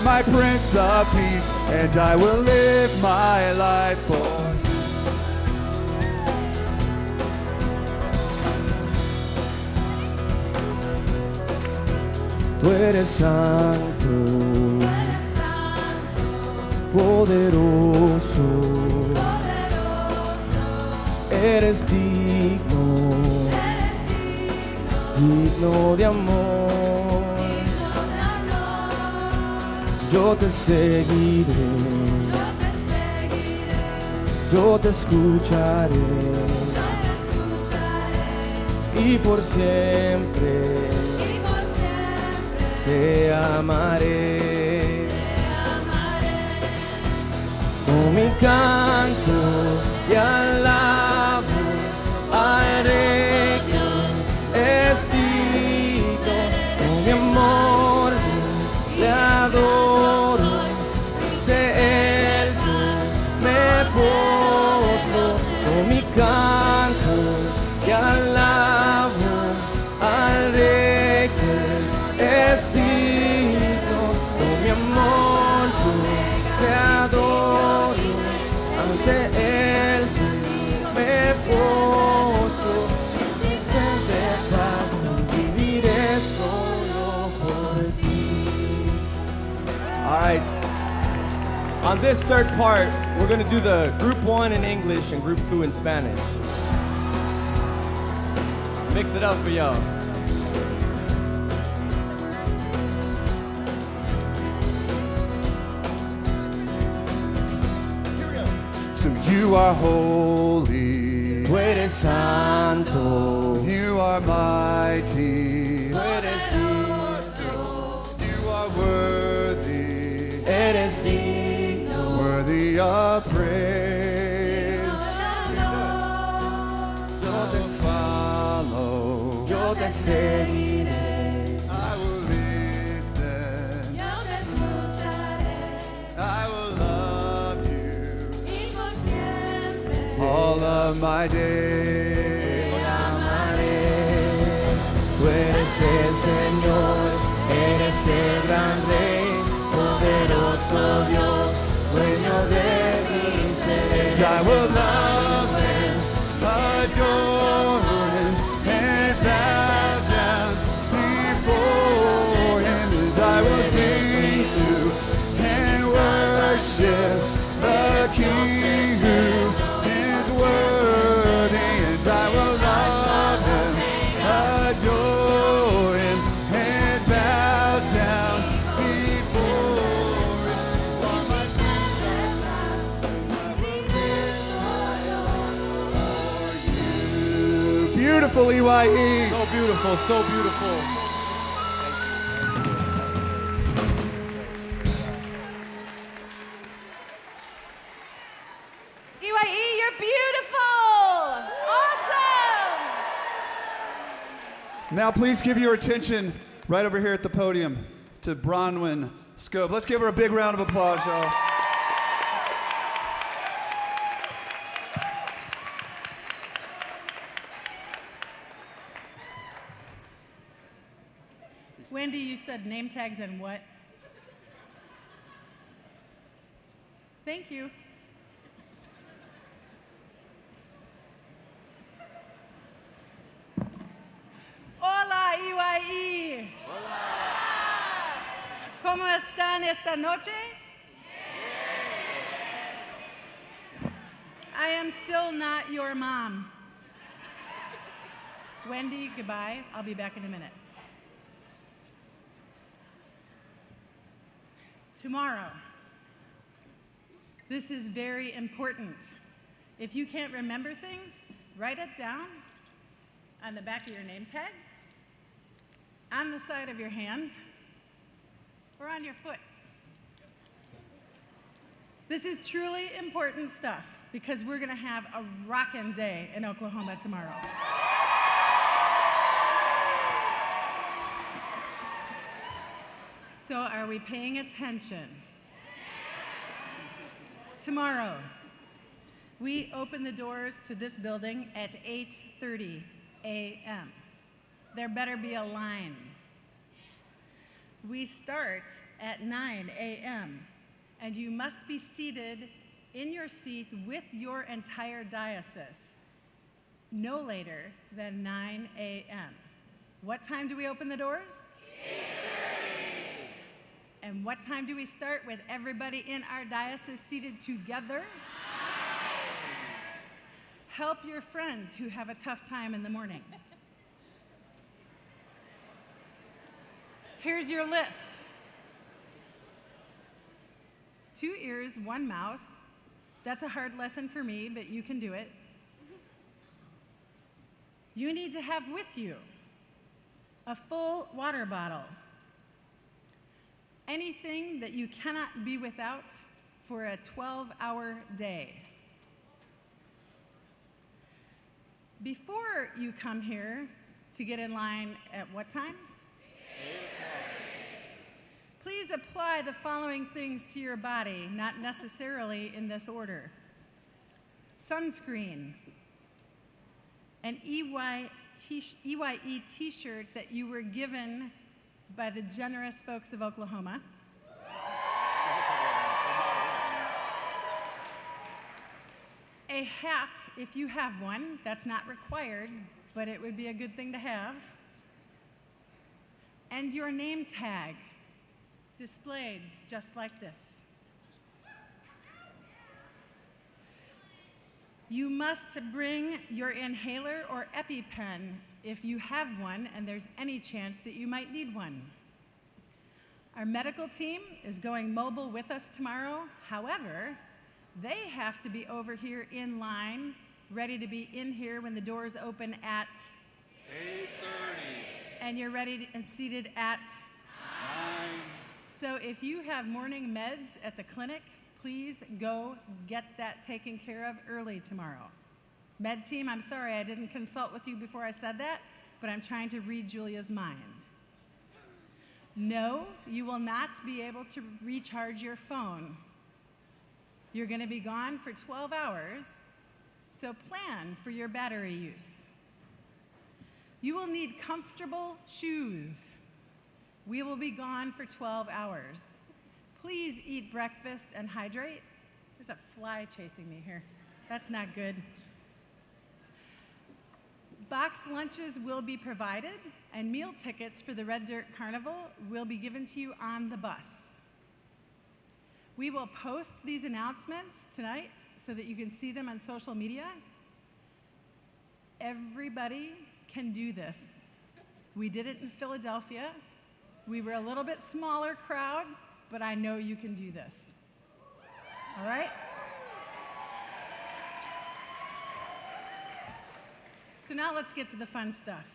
are my Prince of Peace, and I will live my life for you. Tú eres santo, poderoso, eres digno, digno de amor. Yo te seguiré, yo te escucharé, y por siempre te amaré. Con mi canto y alabo al Rey que es digno. Con mi amor le adoro, de él me poso. Con mi canto y alabo al Rey que es digno. Con mi amor te adoro, ante él me poso. Desde casa viviré solo por ti. All right. On this third part, we're going to do the group 1 in English and group 2 in Spanish. Mix it up for y'all. So you are holy, Tú eres santo, you are mighty, tú eres digno, you are worthy, eres digno. worthy of praise. Yo te Follow, Yo te seguiré, I will listen, I will love you all of my days. te amaré. Tú eres el Señor, eres el gran Rey, poderoso Dios, dueño de mi ser. I will love him, adore him, and bow down before him. And I will sing to and worship the King who is worthy. And I will love him, adore him, and bow down before him. All my beautiful EYE. So beautiful, so beautiful. EYE, you're beautiful! Awesome! Now please give your attention right over here at the podium to Bronwyn Scove. Let's give her a big round of applause, y'all. Wendy, you said name tags and what? Thank you. Hola, EYE. Hola. ¿Cómo están esta noche? I am still not your mom. Wendy, goodbye. I'll be back in a minute. Tomorrow. This is very important. If you can't remember things, write it down on the back of your name tag, on the side of your hand, or on your foot. This is truly important stuff because we're gonna have a rockin' day in Oklahoma tomorrow. So are we paying attention? Tomorrow, we open the doors to this building at 8:30 a.m. There better be a line. We start at 9 a.m., and you must be seated in your seats with your entire diocese no later than 9 a.m. What time do we open the doors? 8:30. And what time do we start with everybody in our diocese seated together? 9. Help your friends who have a tough time in the morning. Here's your list. 2 ears, 1 mouth. That's a hard lesson for me, but you can do it. You need to have with you a full water bottle. Anything that you cannot be without for a 12-hour day. Before you come here to get in line at what time? 8:30. Please apply the following things to your body, not necessarily in this order. Sunscreen, an EYE t-shirt that you were given by the generous folks of Oklahoma. A hat, if you have one. That's not required, but it would be a good thing to have. And your name tag, displayed just like this. You must bring your inhaler or EpiPen if you have one and there's any chance that you might need one. Our medical team is going mobile with us tomorrow. However, they have to be over here in line, ready to be in here when the doors open at 8:30. And you're ready and seated at 9. So if you have morning meds at the clinic, please go get that taken care of early tomorrow. Med team, I'm sorry I didn't consult with you before I said that, but I'm trying to read Julia's mind. No, you will not be able to recharge your phone. You're going to be gone for 12 hours, so plan for your battery use. You will need comfortable shoes. We will be gone for 12 hours. Please eat breakfast and hydrate. There's a fly chasing me here. That's not good. Box lunches will be provided, and meal tickets for the Red Dirt Carnival will be given to you on the bus. We will post these announcements tonight so that you can see them on social media. Everybody can do this. We did it in Philadelphia. We were a little bit smaller crowd, but I know you can do this. All right? So now let's get to the fun stuff.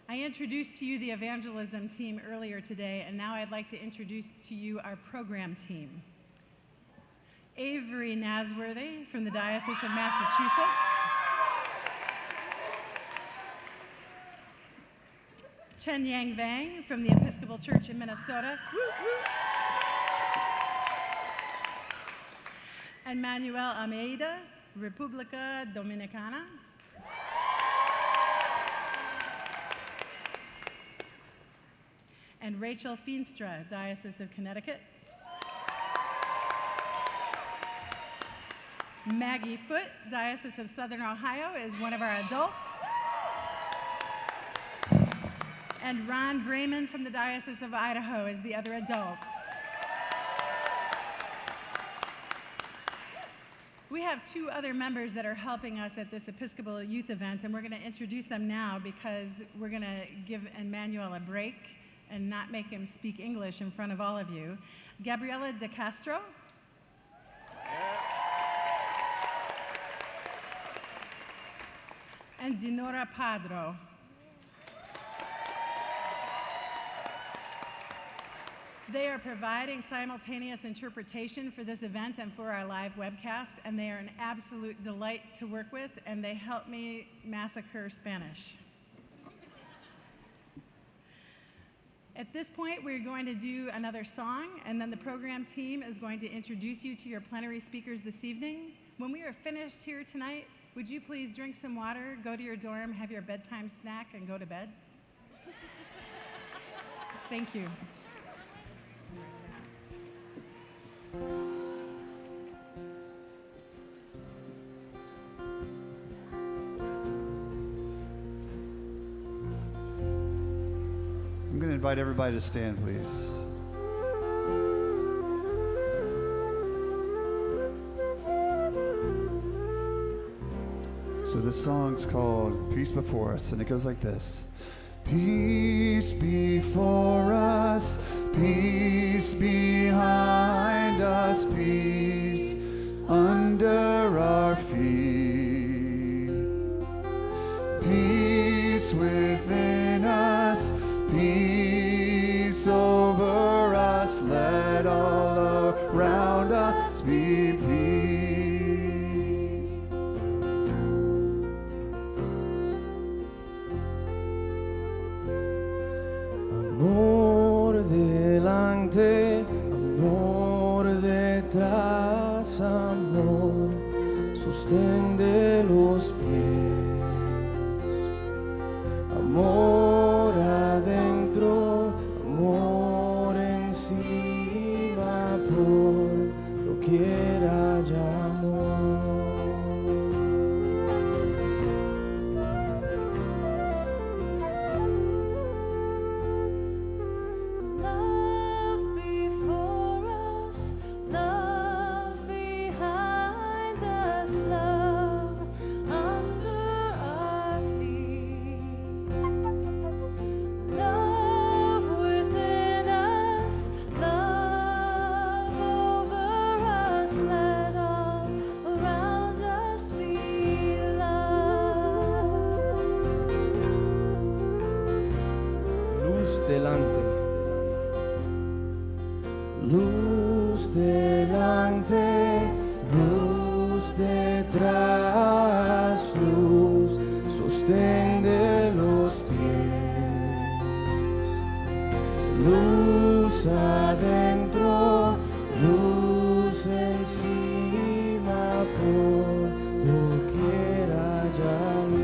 I introduced to you the evangelism team earlier today, and now I'd like to introduce to you our program team. Avery Nasworthy from the Diocese of Massachusetts. Chen Yang Vang from the Episcopal Church in Minnesota. Woo, woo. And Manuel Almeida, República Dominicana. And Rachel Feenstra, Diocese of Connecticut. Maggie Foote, Diocese of Southern Ohio, is one of our adults. And Ron Brayman from the Diocese of Idaho is the other adult. We have 2 other members that are helping us at this Episcopal Youth event, and we're going to introduce them now because we're going to give Emmanuel a break and not make him speak English in front of all of you. Gabriela De Castro. And Dinora Padro. They are providing simultaneous interpretation for this event and for our live webcast, and they are an absolute delight to work with, and they help me massacre Spanish. At this point, we're going to do another song, and then the program team is going to introduce you to your plenary speakers this evening. When we are finished here tonight, would you please drink some water, go to your dorm, have your bedtime snack, and go to bed? Thank you. I'm going to invite everybody to stand, please. So this song's called Peace Before Us, and it goes like this. Peace before us, peace behind us, peace under our feet. Peace within us, peace over us, let all around us be peace. Amor delante, amor detrás, amor, sostén de los pies. Amor adentro, amor encima, por lo quiera llamó. Love before us, love behind us, love under our feet. Love within us, love over us, let all around us be love. Luz delante. Luz delante, luz detrás, luz, sostén de los pies. Luz adentro, luz encima, por doquiera llamó.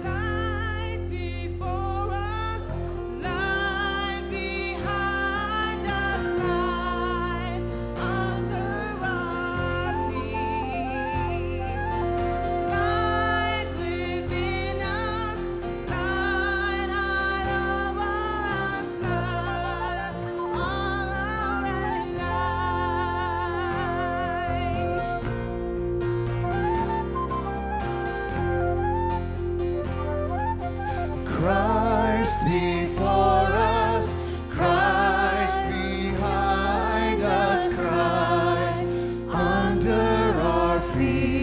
Light before us, light behind us, light under our feet. Light within us, light all over us, light all around Christ before us, Christ behind us, Christ under our feet.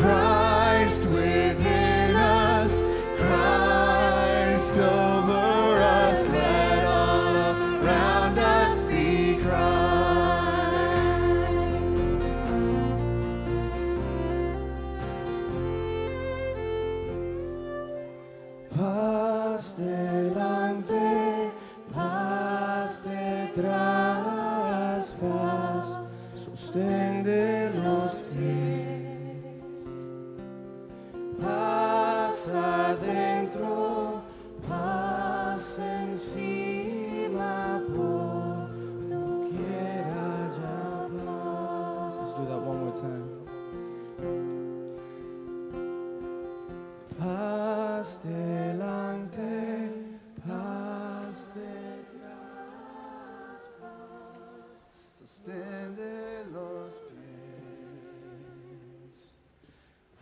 Christ within us, Christ over us, let all around us be Christ. Paz delante, paz detrás, paz, sostén de los pies. Paz adentro, paz encima, por doquiera ya paz. Let's do that one more time. Paz delante, paz detrás, paz, Sostén de los pies.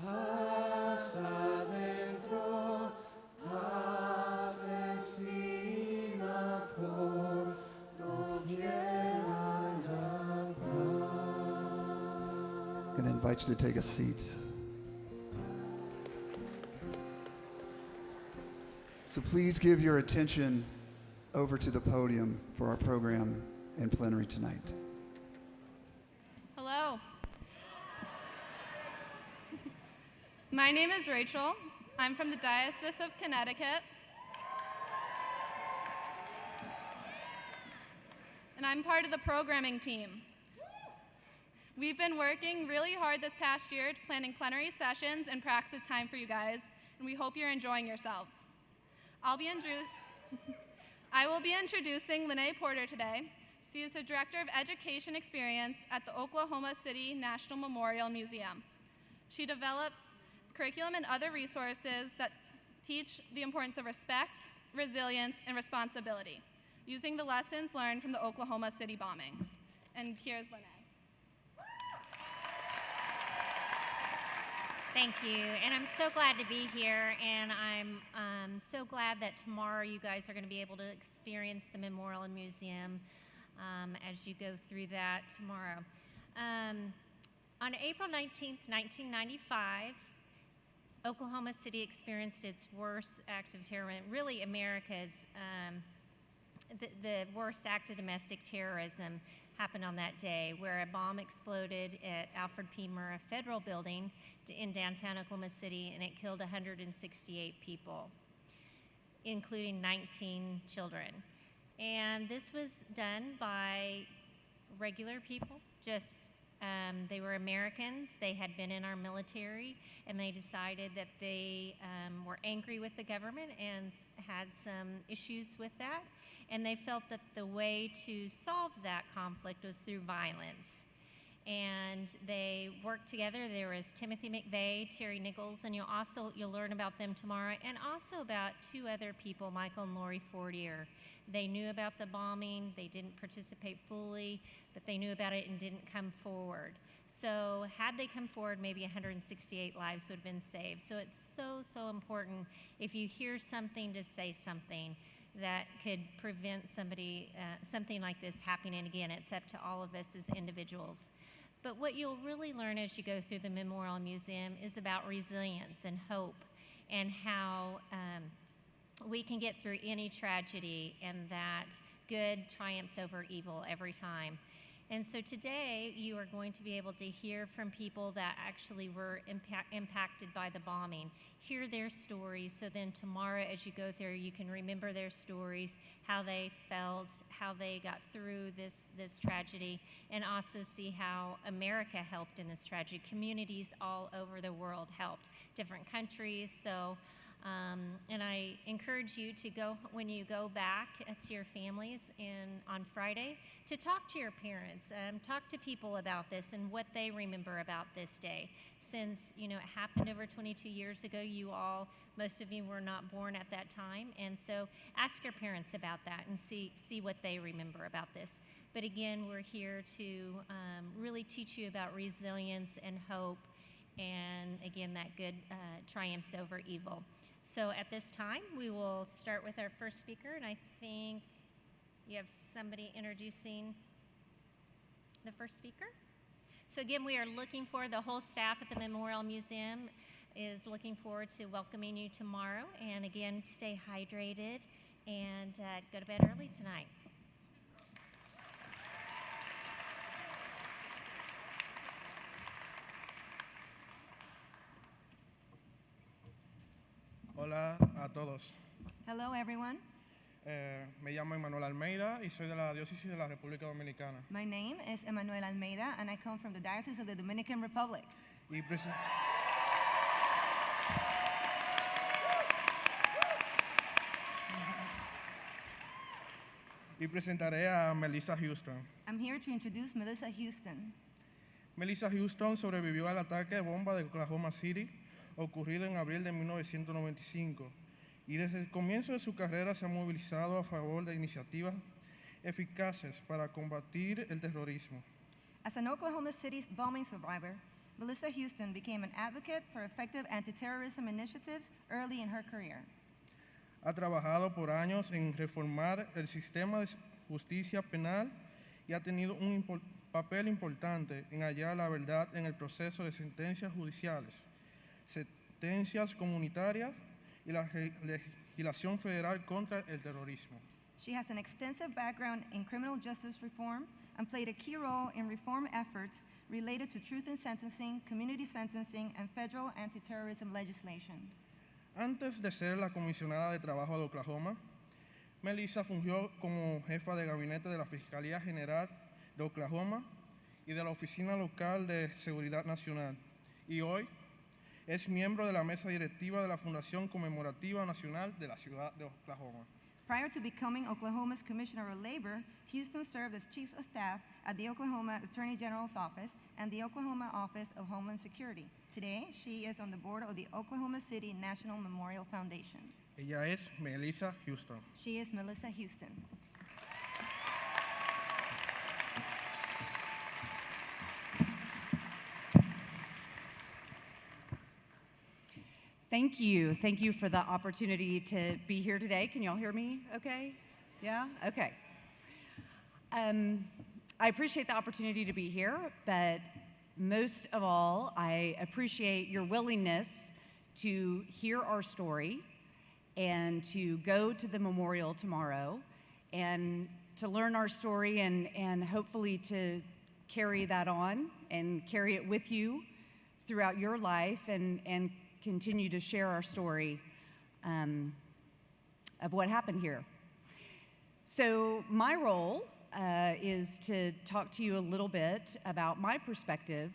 paz adentro, paz encima, por doquiera ya paz. I'm going to invite you to take a seat. So please give your attention over to the podium for our program and plenary tonight. Hello. My name is Rachel. I'm from the Diocese of Connecticut. And and I'm part of the programming team. We've been working really hard this past year planning plenary sessions and practice time for you guys, and we hope you're enjoying yourselves. I will be introducing Lene Porter today. She is the Director of Education Experience at the Oklahoma City National Memorial Museum. She develops curriculum and other resources that teach the importance of respect, resilience, and responsibility, using the lessons learned from the Oklahoma City bombing. And here's Lene. Thank you, and I'm so glad to be here, and I'm so glad that tomorrow you guys are going to be able to experience the Memorial and Museum as you go through that tomorrow. On April 19th, 1995, Oklahoma City experienced its worst act of terror, really America's, the worst act of domestic terrorism happened on that day, where a bomb exploded at Alfred P. Murrah Federal Building in downtown Oklahoma City, and it killed 168 people, including 19 children. And this was done by regular people, just they were Americans, they had been in our military, and they decided that they were angry with the government and had some issues with that. And they felt that the way to solve that conflict was through violence. And they worked together. There was Timothy McVeigh, Terry Nichols, and you'll learn about them tomorrow, and also about two other people, Michael and Lori Fortier. They knew about the bombing. They didn't participate fully, but they knew about it and didn't come forward. So had they come forward, maybe 168 lives would have been saved. So it's so, so important if you hear something to say something that could prevent something like this happening again. It's up to all of us as individuals. But what you'll really learn as you go through the Memorial Museum is about resilience and hope, and how we can get through any tragedy, and that good triumphs over evil every time. And so today you are going to be able to hear from people that actually were impacted by the bombing, hear their stories, so then tomorrow as you go there you can remember their stories, how they felt, how they got through this tragedy, and also see how America helped in this tragedy. Communities all over the world helped, different countries. So and I encourage you to go, when you go back to your families on Friday, to talk to your parents, talk to people about this and what they remember about this day. Since, it happened over 22 years ago, most of you were not born at that time, and so ask your parents about that and see what they remember about this. But again, we're here to really teach you about resilience and hope, and again, that good triumphs over evil. So at this time, we will start with our first speaker, and I think you have somebody introducing the first speaker. So again, we are looking for, the whole staff at the Memorial Museum is looking forward to welcoming you tomorrow. And again, stay hydrated and go to bed early tonight. Hola a todos. Hello, everyone. Me llamo Emanuel Almeida y soy de la Diócesis de la República Dominicana. My name is Emanuel Almeida, and I come from the Diocese of the Dominican Republic. Y, y presentaré a Melissa Houston. I'm here to introduce Melissa Houston. Melissa Houston sobrevivió al ataque de bomba de Oklahoma City, ocurrido en abril de 1995, y desde el comienzo de su carrera se ha movilizado a favor de iniciativas eficaces para combatir el terrorismo. As an Oklahoma City bombing survivor, Melissa Houston became an advocate for effective anti-terrorism initiatives early in her career. Ha trabajado por años en reformar el sistema de justicia penal y ha tenido un papel importante en hallar la verdad en el proceso de sentencias judiciales, sentencias comunitarias y la legislación federal contra el terrorismo. She has an extensive background in criminal justice reform and played a key role in reform efforts related to truth in sentencing, community sentencing, and federal anti-terrorism legislation. Antes de ser la comisionada de trabajo de Oklahoma, Melissa fungió como jefa de gabinete de la Fiscalía General de Oklahoma y de la Oficina Local de Seguridad Nacional, y hoy es miembro de la mesa directiva de la Fundación Conmemorativa Nacional de la Ciudad de Oklahoma. Prior to becoming Oklahoma's Commissioner of Labor, Houston served as Chief of Staff at the Oklahoma Attorney General's Office and the Oklahoma Office of Homeland Security. Today, she is on the board of the Oklahoma City National Memorial Foundation. Ella es Melissa Houston. She is Melissa Houston. Thank you. Thank you for the opportunity to be here today. Can y'all hear me okay? Yeah? Okay. I appreciate the opportunity to be here, but most of all, I appreciate your willingness to hear our story and to go to the memorial tomorrow and to learn our story and hopefully to carry that on and carry it with you throughout your life and continue to share our story of what happened here. So my role is to talk to you a little bit about my perspective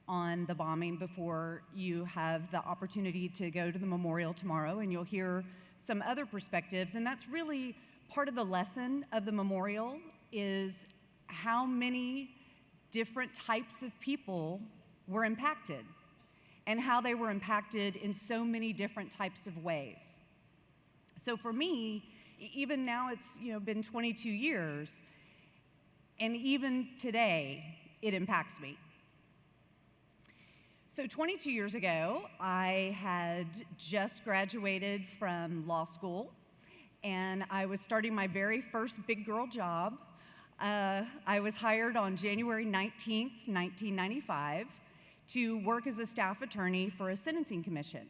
on the bombing before you have the opportunity to go to the memorial tomorrow, and you'll hear some other perspectives. And that's really part of the lesson of the memorial, is how many different types of people were impacted and how they were impacted in so many different types of ways. So for me, even now it's been 22 years, and even today, it impacts me. So 22 years ago, I had just graduated from law school, and I was starting my very first big girl job. I was hired on January 19th, 1995, to work as a staff attorney for a sentencing commission.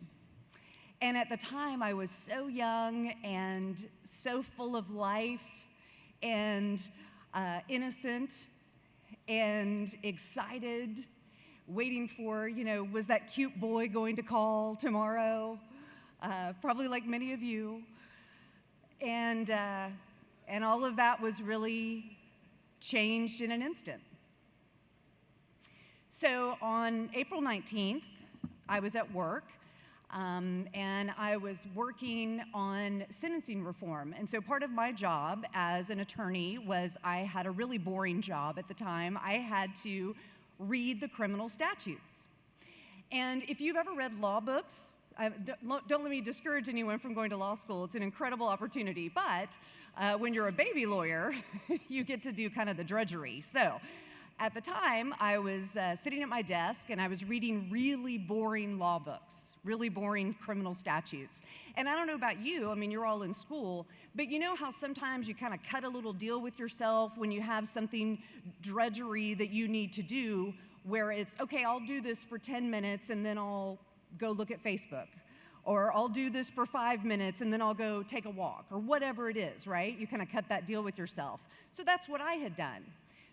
And at the time, I was so young and so full of life and innocent and excited, waiting for, was that cute boy going to call tomorrow? Probably like many of you. And all of that was really changed in an instant. So on April 19th, I was at work, and I was working on sentencing reform. And so part of my job as an attorney was, I had a really boring job at the time. I had to read the criminal statutes. And if you've ever read law books, don't let me discourage anyone from going to law school. It's an incredible opportunity. But when you're a baby lawyer, you get to do kind of the drudgery. So at the time, I was sitting at my desk, and I was reading really boring law books, really boring criminal statutes. And I don't know about you, you're all in school, but you know how sometimes you kind of cut a little deal with yourself when you have something drudgery that you need to do, where it's, okay, I'll do this for 10 minutes, and then I'll go look at Facebook. Or I'll do this for 5 minutes, and then I'll go take a walk, or whatever it is, right? You kind of cut that deal with yourself. So that's what I had done.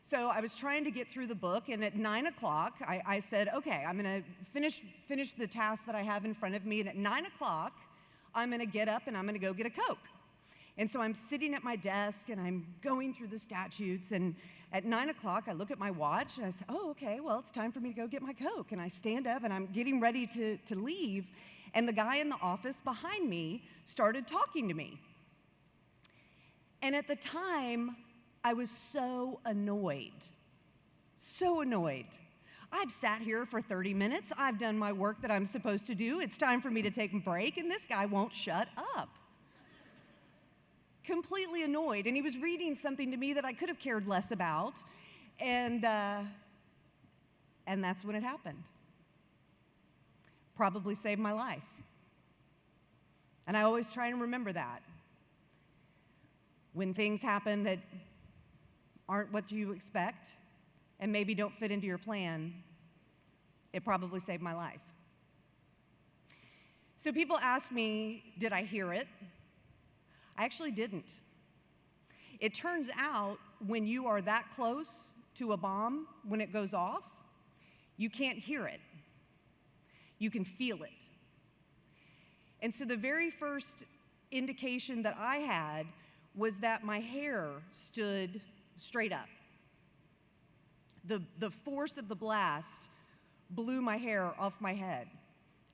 So I was trying to get through the book, and at 9 o'clock, I said, okay, I'm gonna finish the task that I have in front of me, and at 9 o'clock, I'm gonna get up and I'm gonna go get a Coke. And so I'm sitting at my desk, and I'm going through the statutes, and at 9 o'clock, I look at my watch, and I say, oh, okay, well, it's time for me to go get my Coke. And I stand up, and I'm getting ready to leave, and the guy in the office behind me started talking to me. And at the time, I was so annoyed. I've sat here for 30 minutes. I've done my work that I'm supposed to do. It's time for me to take a break, and this guy won't shut up. Completely annoyed. And he was reading something to me that I could have cared less about. And that's when it happened. Probably saved my life. And I always try and remember that. When things happen that aren't what you expect and maybe don't fit into your plan, it probably saved my life. So people ask me, did I hear it? I actually didn't. It turns out when you are that close to a bomb, when it goes off, you can't hear it. You can feel it. And so the very first indication that I had was that my hair stood straight up. The force of the blast blew my hair off my head.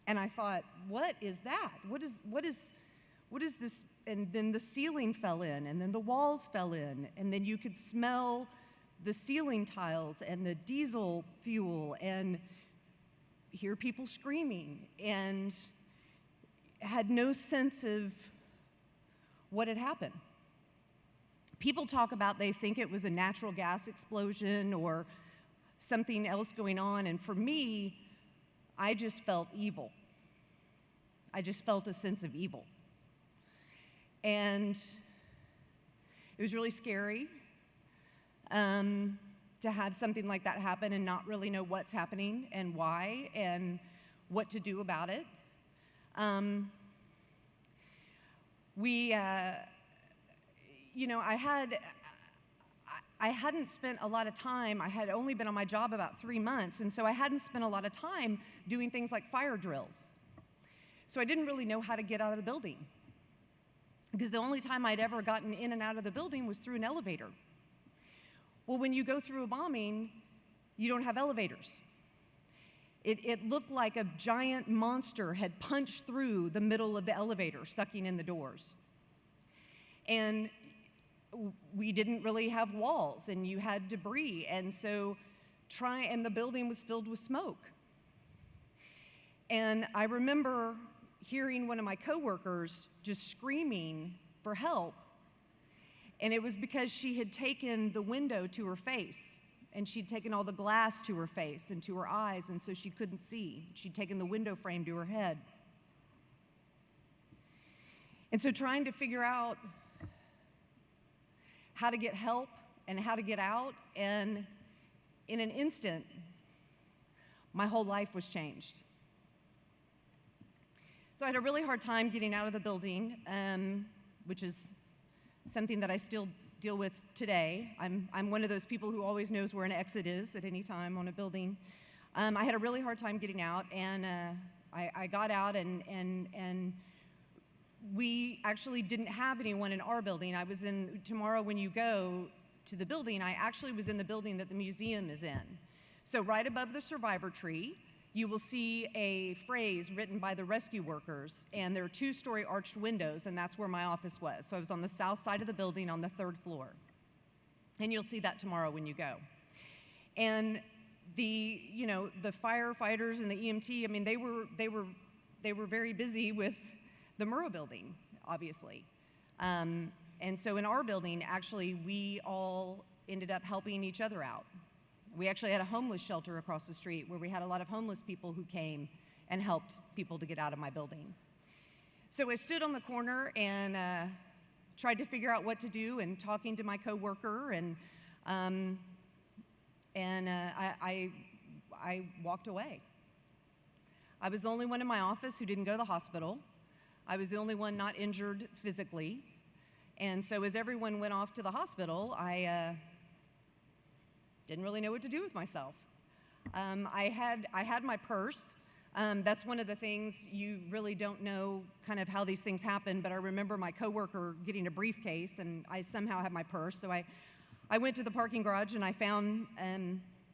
And I thought, what is that? What is this? And then the ceiling fell in, and then the walls fell in, and then you could smell the ceiling tiles and the diesel fuel and hear people screaming, and had no sense of what had happened. People talk about they think it was a natural gas explosion or something else going on, and for me, I just felt evil. I just felt a sense of evil. And it was really scary to have something like that happen and not really know what's happening and why and what to do about it. I hadn't spent a lot of time. I had only been on my job about 3 months, and so I hadn't spent a lot of time doing things like fire drills. So I didn't really know how to get out of the building, because the only time I'd ever gotten in and out of the building was through an elevator. Well, when you go through a bombing, you don't have elevators. It looked like a giant monster had punched through the middle of the elevator, sucking in the doors. And we didn't really have walls, and you had debris, and so and the building was filled with smoke. And I remember hearing one of my coworkers just screaming for help, and it was because she had taken the window to her face, and she'd taken all the glass to her face and to her eyes, and so she couldn't see. She'd taken the window frame to her head. And so trying to figure out how to get help and how to get out, and in an instant, my whole life was changed. So I had a really hard time getting out of the building, which is something that I still deal with today. I'm one of those people who always knows where an exit is at any time on a building. I had a really hard time getting out, and I got out, and we actually didn't have anyone in our building. Tomorrow when you go to the building, I actually was in the building that the museum is in. So right above the survivor tree, you will see a phrase written by the rescue workers, and there are 2-story arched windows, and that's where my office was. So I was on the south side of the building on the 3rd floor. And you'll see that tomorrow when you go. And the firefighters and the EMT, I mean, they were very busy with the Murrah building, obviously. And so in our building, actually, we all ended up helping each other out. We actually had a homeless shelter across the street where we had a lot of homeless people who came and helped people to get out of my building. So I stood on the corner and tried to figure out what to do, and talking to my coworker, and I walked away. I was the only one in my office who didn't go to the hospital. I was the only one not injured physically. And so as everyone went off to the hospital, I didn't really know what to do with myself. I had my purse. That's one of the things you really don't know kind of how these things happen, but I remember my coworker getting a briefcase, and I somehow had my purse. So I went to the parking garage, and I found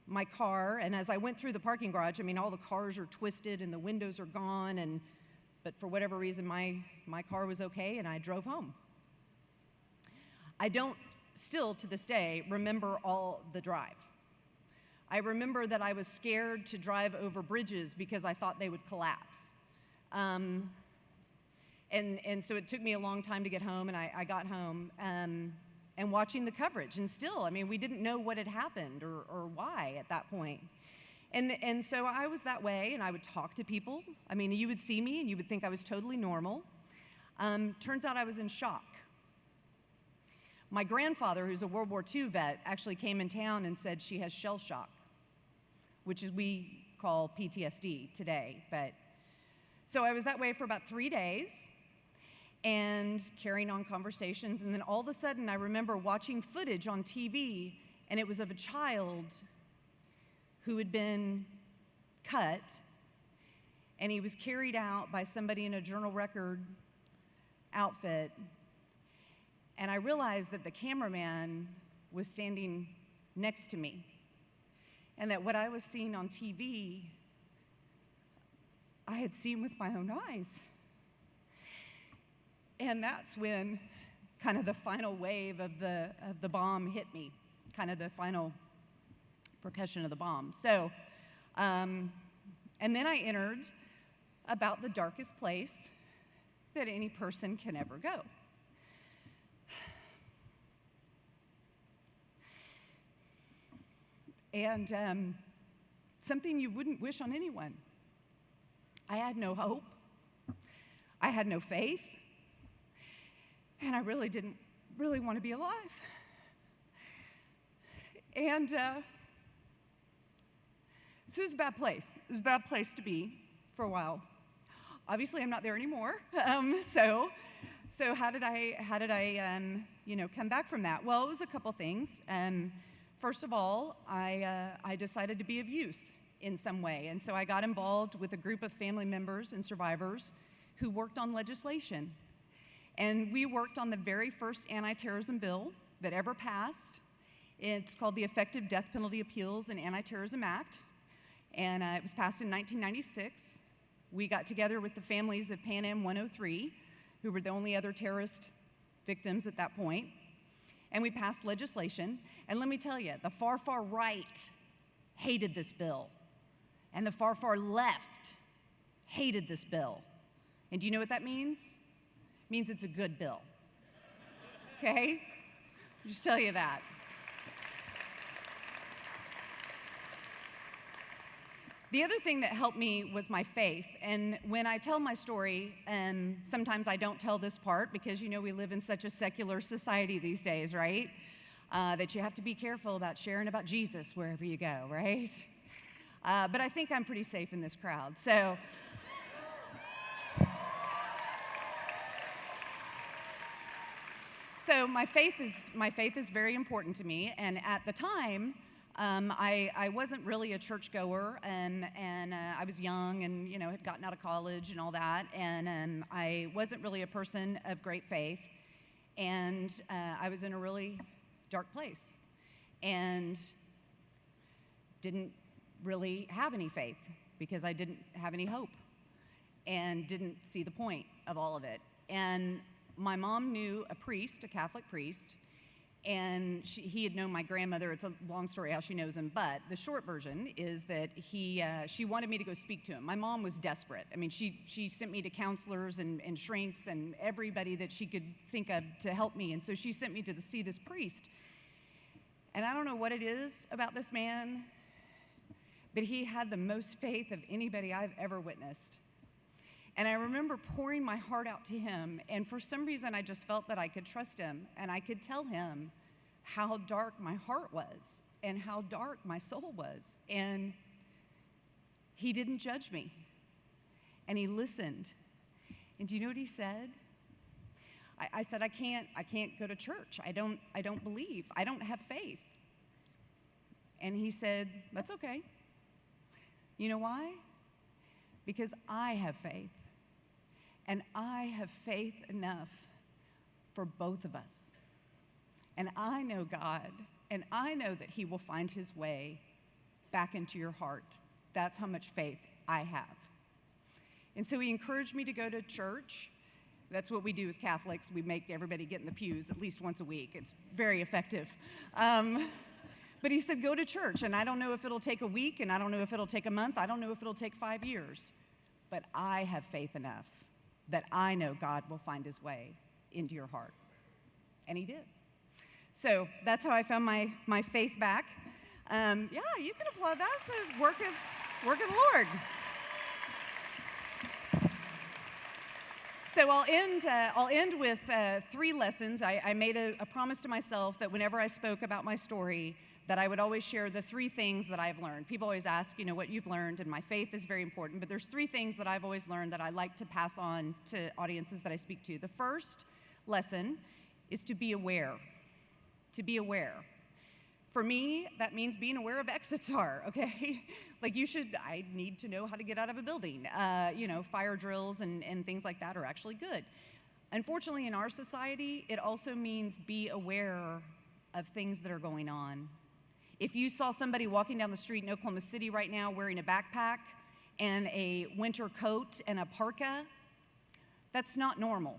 my car, and as I went through the parking garage, I mean, all the cars are twisted and the windows are gone, but for whatever reason, my car was okay, and I drove home. I don't still, to this day, remember all the drive. I remember that I was scared to drive over bridges because I thought they would collapse. And so it took me a long time to get home, and I got home, and watching the coverage, and still, I mean, we didn't know what had happened or why at that point. And so I was that way, and I would talk to people. I mean, you would see me, and you would think I was totally normal. Turns out I was in shock. My grandfather, who's a World War II vet, actually came in town and said she has shell shock, which is we call PTSD today. So I was that way for about 3 days and carrying on conversations. And then all of a sudden, I remember watching footage on TV, and it was of a child who had been cut, and he was carried out by somebody in a journal record outfit. And I realized that the cameraman was standing next to me, and that what I was seeing on TV, I had seen with my own eyes. And that's when kind of the final wave of the bomb hit me, kind of the final percussion of the bomb. So, and then I entered about the darkest place that any person can ever go. And something you wouldn't wish on anyone. I had no hope. I had no faith. And I really didn't really want to be alive. And so it was a bad place. It was a bad place to be for a while. Obviously, I'm not there anymore. So how did I come back from that? Well, it was a couple things. First of all, I decided to be of use in some way. And so I got involved with a group of family members and survivors who worked on legislation. And we worked on the very first anti-terrorism bill that ever passed. It's called the Effective Death Penalty Appeals and Anti-Terrorism Act. And it was passed in 1996. We got together with the families of Pan Am 103, who were the only other terrorist victims at that point. And we passed legislation. And let me tell you, the far, far right hated this bill. And the far, far left hated this bill. And do you know what that means? It means it's a good bill. Okay? I'll just tell you that. The other thing that helped me was my faith. And when I tell my story, sometimes I don't tell this part because we live in such a secular society these days, right? That you have to be careful about sharing about Jesus wherever you go, right? But I think I'm pretty safe in this crowd. So my faith is very important to me, and at the time, I wasn't really a churchgoer, and I was young, and had gotten out of college and all that, and I wasn't really a person of great faith, and I was in a really dark place, and didn't really have any faith because I didn't have any hope, and didn't see the point of all of it, and my mom knew a priest, a Catholic priest, and he had known my grandmother. It's a long story how she knows him, but the short version is that she wanted me to go speak to him. My mom was desperate. I mean, she sent me to counselors and shrinks and everybody that she could think of to help me, and so she sent me to see this priest. And I don't know what it is about this man, but he had the most faith of anybody I've ever witnessed. And I remember pouring my heart out to him, and for some reason I just felt that I could trust him, and I could tell him how dark my heart was and how dark my soul was. And he didn't judge me, and he listened. And do you know what he said? I said, I can't go to church. I don't believe. I don't have faith. And he said, that's okay. You know why? Because I have faith. And I have faith enough for both of us. And I know God, and I know that he will find his way back into your heart. That's how much faith I have. And so he encouraged me to go to church. That's what we do as Catholics. We make everybody get in the pews at least once a week. It's very effective. But he said, go to church. And I don't know if it'll take a week, and I don't know if it'll take a month. I don't know if it'll take 5 years. But I have faith enough that I know God will find his way into your heart. And he did. So that's how I found my faith back. Yeah, you can applaud. That's a work of the Lord. So I'll end with 3 lessons. I made a promise to myself that whenever I spoke about my story, that I would always share the 3 things that I've learned. People always ask, what you've learned, and my faith is very important, but there's 3 things that I've always learned that I like to pass on to audiences that I speak to. The first lesson is to be aware. To be aware. For me, that means being aware of exits are, okay? Like I need to know how to get out of a building. Fire drills and things like that are actually good. Unfortunately, in our society, it also means be aware of things that are going on. If you saw somebody walking down the street in Oklahoma City right now wearing a backpack and a winter coat and a parka, that's not normal.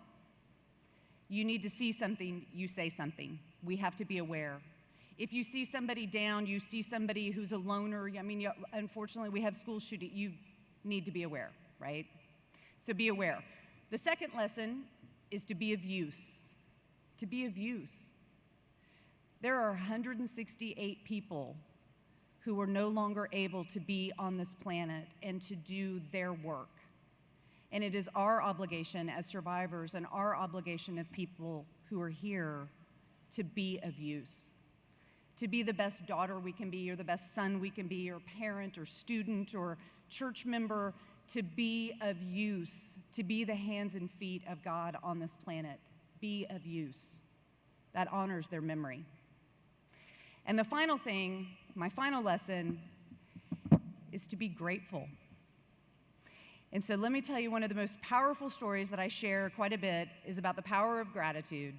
You need to see something, you say something. We have to be aware. If you see somebody down, you see somebody who's a loner, I mean, unfortunately, we have school shootings. You need to be aware, right? So be aware. The second lesson is to be of use. To be of use. There are 168 people who are no longer able to be on this planet and to do their work. And it is our obligation as survivors and our obligation of people who are here to be of use. To be the best daughter we can be, or the best son we can be, or parent, or student, or church member, to be of use, to be the hands and feet of God on this planet. Be of use. That honors their memory. And the final thing, my final lesson, is to be grateful. And so let me tell you, one of the most powerful stories that I share quite a bit is about the power of gratitude.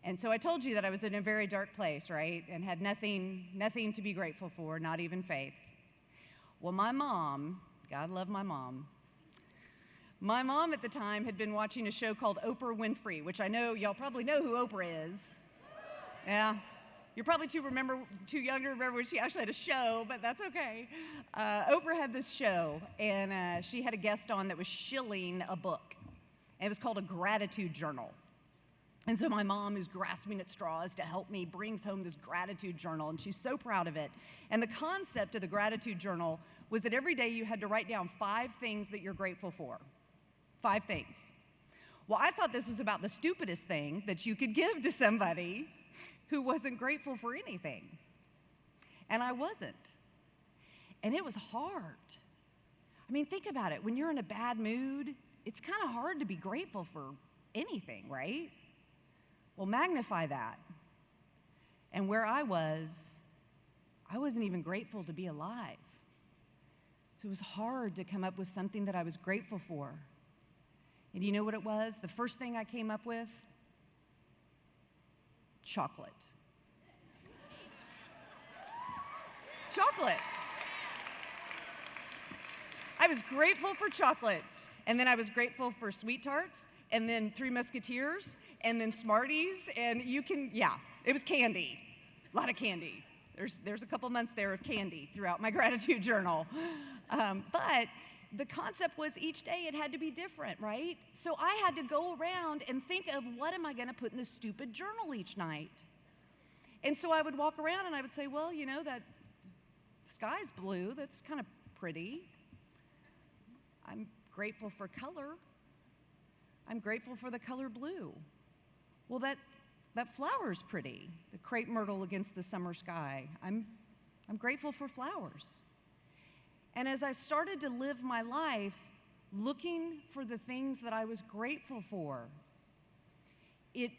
And so I told you that I was in a very dark place, right? And had nothing to be grateful for, not even faith. Well, my mom, God love my mom. My mom at the time had been watching a show called Oprah Winfrey, which I know y'all probably know who Oprah is. Yeah. You're probably too young to remember when she actually had a show, but that's okay. Oprah had this show, and she had a guest on that was shilling a book. And it was called a gratitude journal. And so my mom, who's grasping at straws to help me, brings home this gratitude journal, and she's so proud of it. And the concept of the gratitude journal was that every day you had to write down 5 things that you're grateful for. 5 things. Well, I thought this was about the stupidest thing that you could give to somebody who wasn't grateful for anything. And I wasn't. And it was hard. I mean, think about it. When you're in a bad mood, it's kind of hard to be grateful for anything, right? Well, magnify that. And where I wasn't even grateful to be alive. So it was hard to come up with something that I was grateful for. And you know what it was? The first thing I came up with? Chocolate. Chocolate. I was grateful for chocolate. And then I was grateful for Sweet Tarts, and then Three Musketeers, and then Smarties, and it was candy. A lot of candy. There's a couple months there of candy throughout my gratitude journal. But the concept was each day it had to be different, right? So I had to go around and think of, what am I going to put in this stupid journal each night? And so I would walk around and I would say, well, you know, that sky's blue. That's kind of pretty. I'm grateful for color. I'm grateful for the color blue. Well, that flower's pretty. The crepe myrtle against the summer sky. I'm grateful for flowers. And as I started to live my life looking for the things that I was grateful for, it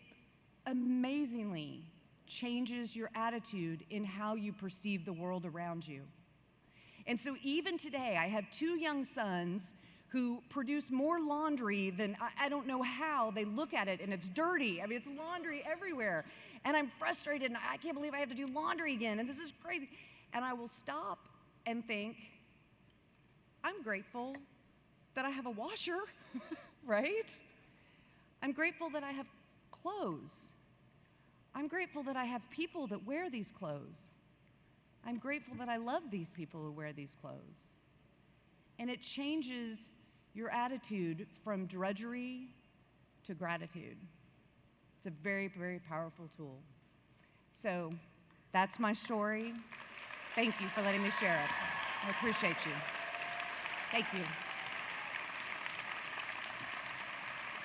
amazingly changes your attitude in how you perceive the world around you. And so even today, I have 2 young sons who produce more laundry than I don't know how. They look at it and it's dirty. I mean, it's laundry everywhere. And I'm frustrated and I can't believe I have to do laundry again and this is crazy. And I will stop and think, I'm grateful that I have a washer, right? I'm grateful that I have clothes. I'm grateful that I have people that wear these clothes. I'm grateful that I love these people who wear these clothes. And it changes your attitude from drudgery to gratitude. It's a very, very powerful tool. So that's my story. Thank you for letting me share it. I appreciate you. Thank you.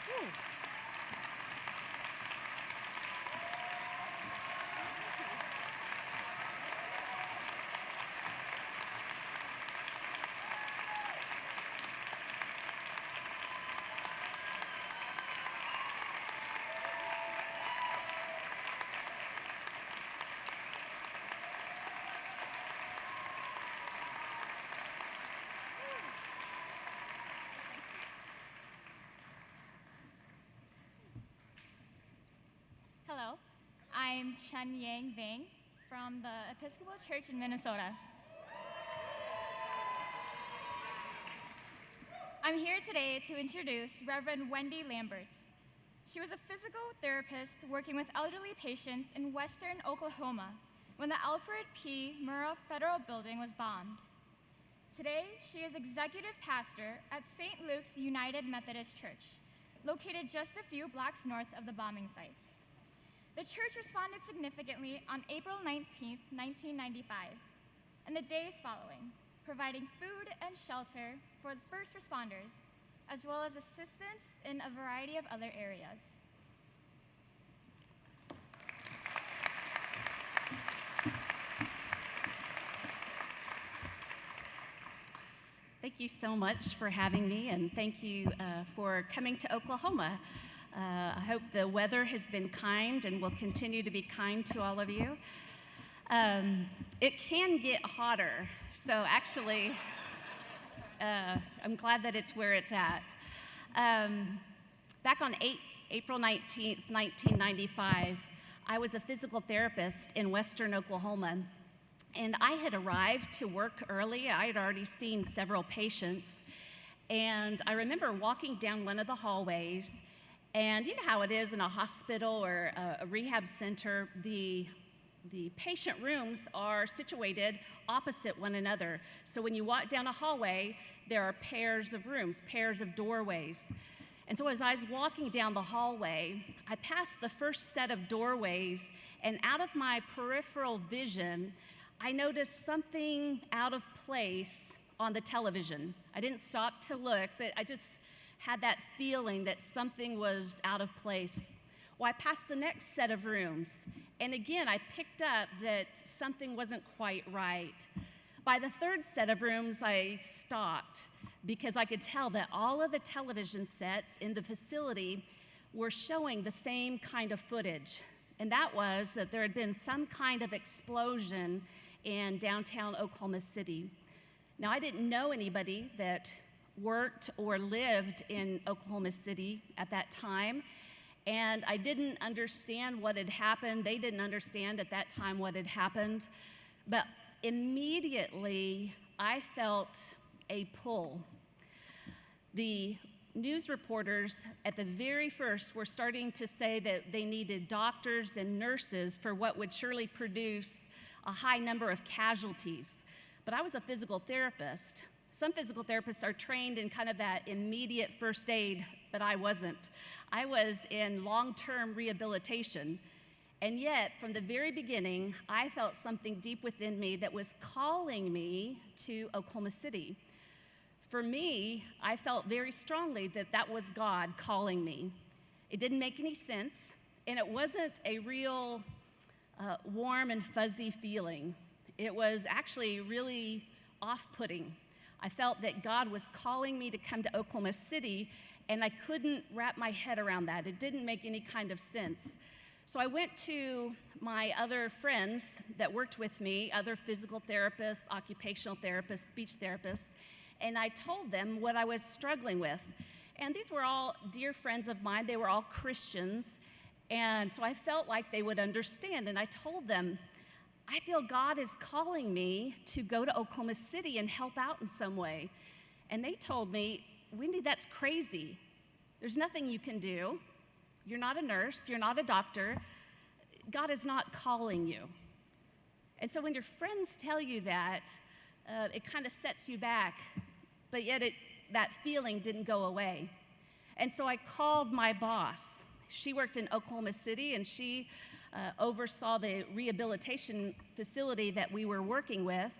Whew. I'm Chen Yang Vang from the Episcopal Church in Minnesota. I'm here today to introduce Reverend Wendy Lambert. She was a physical therapist working with elderly patients in western Oklahoma when the Alfred P. Murrah Federal Building was bombed. Today, she is executive pastor at St. Luke's United Methodist Church, located just a few blocks north of the bombing sites. The church responded significantly on April 19, 1995, and the days following, providing food and shelter for the first responders, as well as assistance in a variety of other areas. Thank you so much for having me, and thank you for coming to Oklahoma. I hope the weather has been kind and will continue to be kind to all of you. It can get hotter, so actually, I'm glad that it's where it's at. Back on April 19th, 1995, I was a physical therapist in western Oklahoma. And I had arrived to work early. I had already seen several patients. And I remember walking down one of the hallways, and you know how it is in a hospital or a rehab center, the patient rooms are situated opposite one another. So when you walk down a hallway, there are pairs of rooms, pairs of doorways. And so as I was walking down the hallway, I passed the first set of doorways, and out of my peripheral vision, I noticed something out of place on the television. I didn't stop to look, but I just had that feeling that something was out of place. Well, I passed the next set of rooms, and again, I picked up that something wasn't quite right. By the third set of rooms, I stopped because I could tell that all of the television sets in the facility were showing the same kind of footage, and that was that there had been some kind of explosion in downtown Oklahoma City. Now, I didn't know anybody that worked or lived in Oklahoma City at that time, and I didn't understand what had happened. They didn't understand at that time what had happened, but immediately I felt a pull. The news reporters at the very first were starting to say that they needed doctors and nurses for what would surely produce a high number of casualties. But I was a physical therapist. Some physical therapists are trained in kind of that immediate first aid, but I wasn't. I was in long-term rehabilitation. And yet, from the very beginning, I felt something deep within me that was calling me to Oklahoma City. For me, I felt very strongly that that was God calling me. It didn't make any sense, and it wasn't a real warm and fuzzy feeling. It was actually really off-putting. I felt that God was calling me to come to Oklahoma City, and I couldn't wrap my head around that. It didn't make any kind of sense. So I went to my other friends that worked with me, other physical therapists, occupational therapists, speech therapists, and I told them what I was struggling with. And these were all dear friends of mine. They were all Christians. And so I felt like they would understand. And I told them, I feel God is calling me to go to Oklahoma City and help out in some way. And they told me, Wendy, that's crazy. There's nothing you can do. You're not a nurse. You're not a doctor. God is not calling you. And so when your friends tell you that, it kind of sets you back. But yet that feeling didn't go away. And so I called my boss. She worked in Oklahoma City, and she oversaw the rehabilitation facility that we were working with.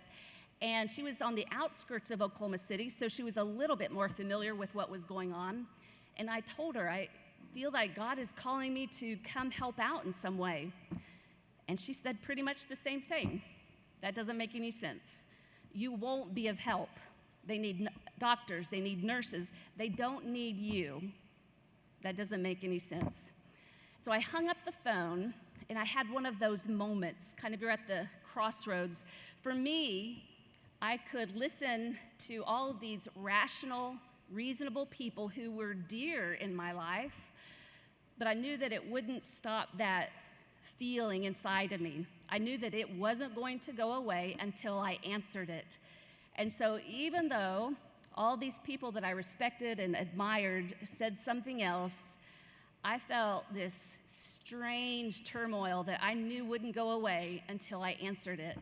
And she was on the outskirts of Oklahoma City, so she was a little bit more familiar with what was going on. And I told her, I feel like God is calling me to come help out in some way. And she said pretty much the same thing. That doesn't make any sense. You won't be of help. They need doctors, they need nurses. They don't need you. That doesn't make any sense. So I hung up the phone, and I had one of those moments, kind of you're at the crossroads. For me, I could listen to all of these rational, reasonable people who were dear in my life, but I knew that it wouldn't stop that feeling inside of me. I knew that it wasn't going to go away until I answered it. And so even though all these people that I respected and admired said something else, I felt this strange turmoil that I knew wouldn't go away until I answered it.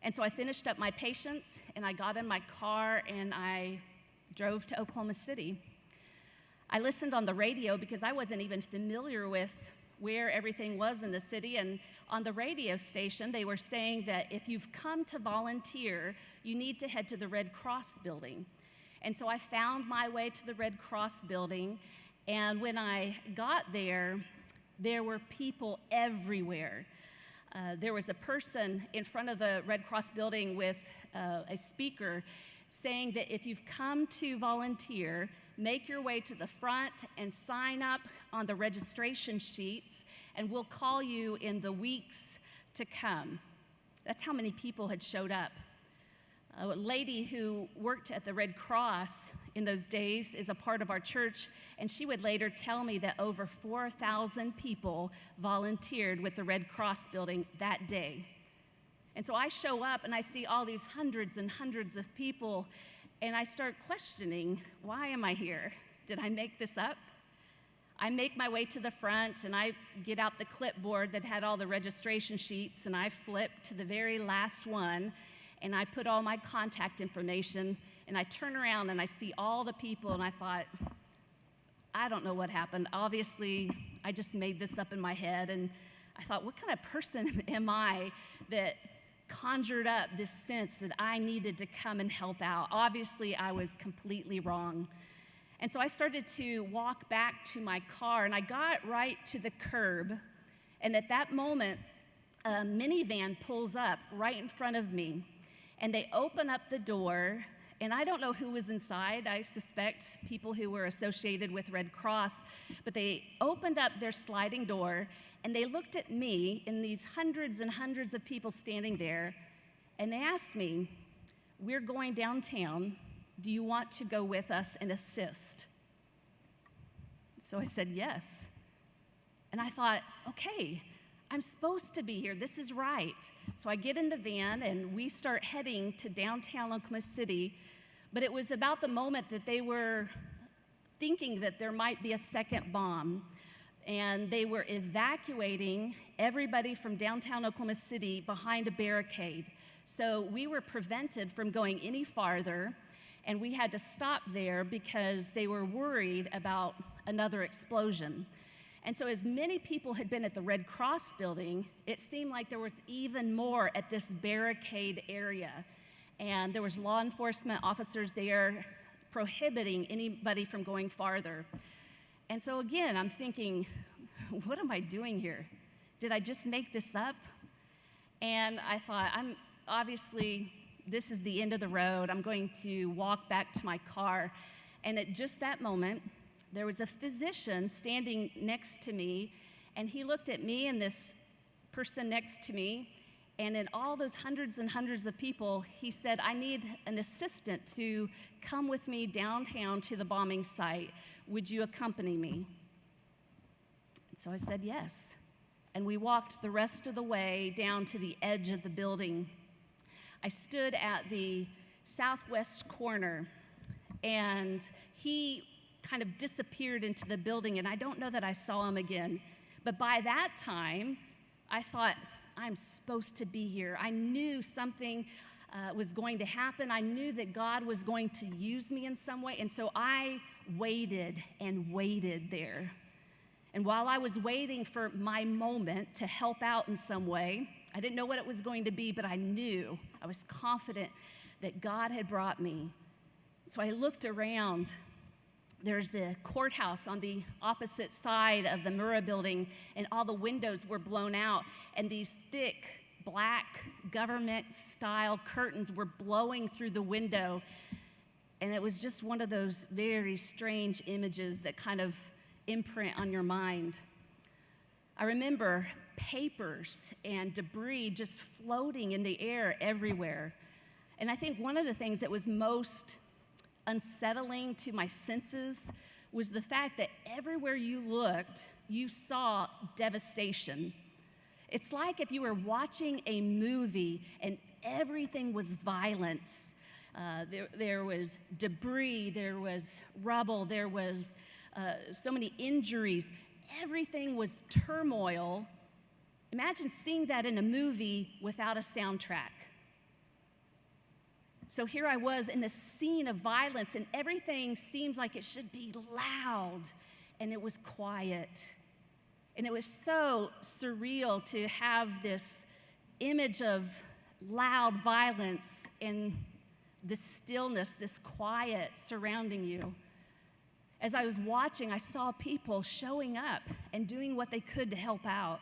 And so I finished up my patience, and I got in my car, and I drove to Oklahoma City. I listened on the radio because I wasn't even familiar with where everything was in the city, and on the radio station, they were saying that if you've come to volunteer, you need to head to the Red Cross building. And so I found my way to the Red Cross building, and when I got there, there were people everywhere. There was a person in front of the Red Cross building with a speaker saying that if you've come to volunteer, make your way to the front and sign up on the registration sheets, and we'll call you in the weeks to come. That's how many people had showed up. A lady who worked at the Red Cross in those days is a part of our church, and she would later tell me that over 4,000 people volunteered with the Red Cross building that day. And so I show up and I see all these hundreds and hundreds of people, and I start questioning, why am I here? Did I make this up? I make my way to the front, and I get out the clipboard that had all the registration sheets, and I flip to the very last one, and I put all my contact information, and I turn around and I see all the people, and I thought, I don't know what happened. Obviously, I just made this up in my head, and I thought, what kind of person am I that conjured up this sense that I needed to come and help out? Obviously, I was completely wrong. And so I started to walk back to my car, and I got right to the curb, and at that moment, a minivan pulls up right in front of me, and they open up the door, and I don't know who was inside. I suspect people who were associated with Red Cross, but they opened up their sliding door, and they looked at me and these hundreds and hundreds of people standing there, and they asked me, "We're going downtown. Do you want to go with us and assist?" So I said yes. And I thought, okay, I'm supposed to be here. This is right. So I get in the van, and we start heading to downtown Oklahoma City. But it was about the moment that they were thinking that there might be a second bomb. And they were evacuating everybody from downtown Oklahoma City behind a barricade. So we were prevented from going any farther, and we had to stop there because they were worried about another explosion. And so as many people had been at the Red Cross building, it seemed like there was even more at this barricade area. And there was law enforcement officers there prohibiting anybody from going farther. And so again, I'm thinking, what am I doing here? Did I just make this up? And I thought, this is the end of the road. I'm going to walk back to my car. And at just that moment, there was a physician standing next to me, and he looked at me and this person next to me, and in all those hundreds and hundreds of people, he said, "I need an assistant to come with me downtown to the bombing site. Would you accompany me?" And so I said yes. And we walked the rest of the way down to the edge of the building. I stood at the southwest corner, and he kind of disappeared into the building, and I don't know that I saw him again. But by that time, I thought, I'm supposed to be here. I knew something was going to happen. I knew that God was going to use me in some way, and so I waited and waited there. And while I was waiting for my moment to help out in some way, I didn't know what it was going to be, but I knew, I was confident that God had brought me. So I looked around. There's the courthouse on the opposite side of the Murrah building, and all the windows were blown out, and these thick, black, government-style curtains were blowing through the window, and it was just one of those very strange images that kind of imprint on your mind. I remember papers and debris just floating in the air everywhere, and I think one of the things that was most unsettling to my senses was the fact that everywhere you looked, you saw devastation. It's like if you were watching a movie and everything was violence. There was debris, there was rubble, there was so many injuries. Everything was turmoil. Imagine seeing that in a movie without a soundtrack. So here I was in this scene of violence, and everything seems like it should be loud, and it was quiet. And it was so surreal to have this image of loud violence and this stillness, this quiet surrounding you. As I was watching, I saw people showing up and doing what they could to help out.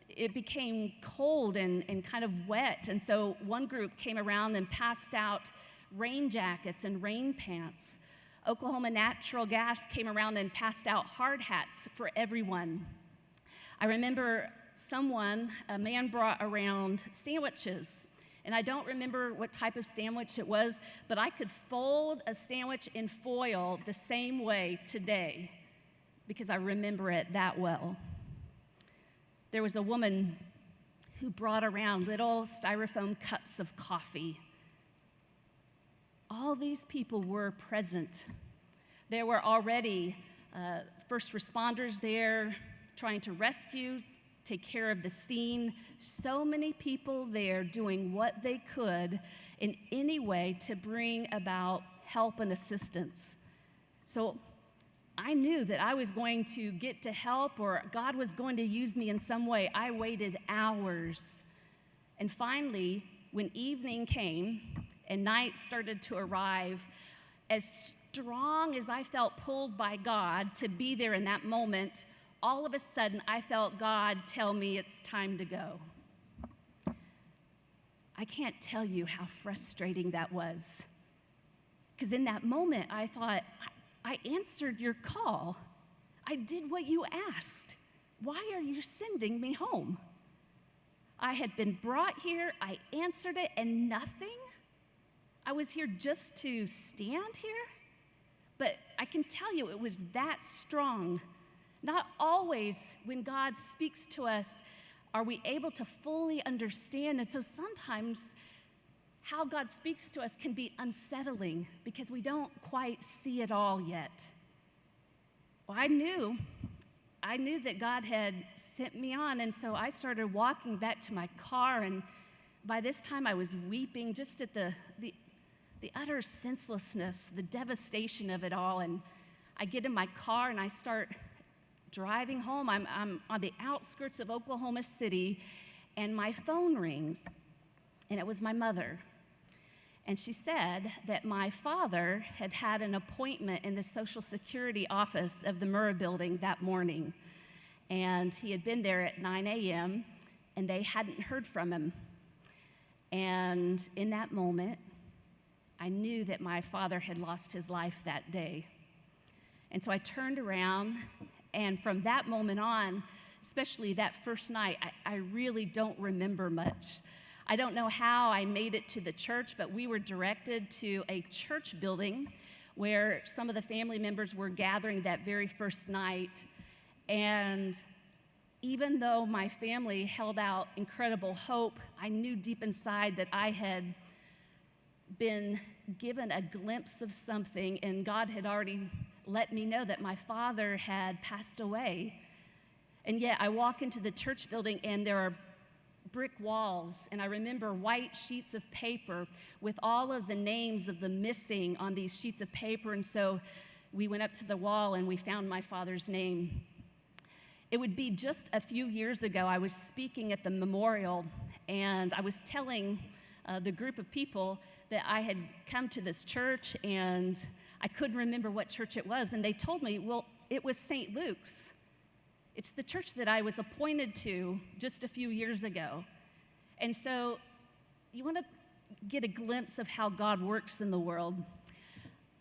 It became cold and kind of wet, and so one group came around and passed out rain jackets and rain pants. Oklahoma Natural Gas came around and passed out hard hats for everyone. I remember a man brought around sandwiches, and I don't remember what type of sandwich it was, but I could fold a sandwich in foil the same way today because I remember it that well. There was a woman who brought around little styrofoam cups of coffee. All these people were present. There were already first responders there trying to rescue, take care of the scene. So many people there doing what they could in any way to bring about help and assistance. So I knew that I was going to get to help, or God was going to use me in some way. I waited hours. And finally, when evening came and night started to arrive, as strong as I felt pulled by God to be there in that moment, all of a sudden I felt God tell me it's time to go. I can't tell you how frustrating that was. Because in that moment, I thought, I answered your call. I did what you asked. Why are you sending me home? I had been brought here, I answered it, and nothing? I was here just to stand here? But I can tell you it was that strong. Not always when God speaks to us are we able to fully understand, and so sometimes how God speaks to us can be unsettling because we don't quite see it all yet. Well, I knew that God had sent me on, and so I started walking back to my car, and by this time I was weeping just at the utter senselessness, the devastation of it all. And I get in my car and I start driving home. I'm on the outskirts of Oklahoma City, and my phone rings, and it was my mother. And she said that my father had had an appointment in the Social Security office of the Murrah building that morning. And he had been there at 9 a.m., and they hadn't heard from him. And in that moment, I knew that my father had lost his life that day. And so I turned around, and from that moment on, especially that first night, I really don't remember much. I don't know how I made it to the church, but we were directed to a church building where some of the family members were gathering that very first night. And even though my family held out incredible hope, I knew deep inside that I had been given a glimpse of something, and God had already let me know that my father had passed away. And yet I walk into the church building, and there are brick walls, and I remember white sheets of paper with all of the names of the missing on these sheets of paper. And so we went up to the wall and we found my father's name. It would be just a few years ago, I was speaking at the memorial, and I was telling the group of people that I had come to this church, and I couldn't remember what church it was, and they told me, well, it was St. Luke's. It's the church that I was appointed to just a few years ago. And so you want to get a glimpse of how God works in the world.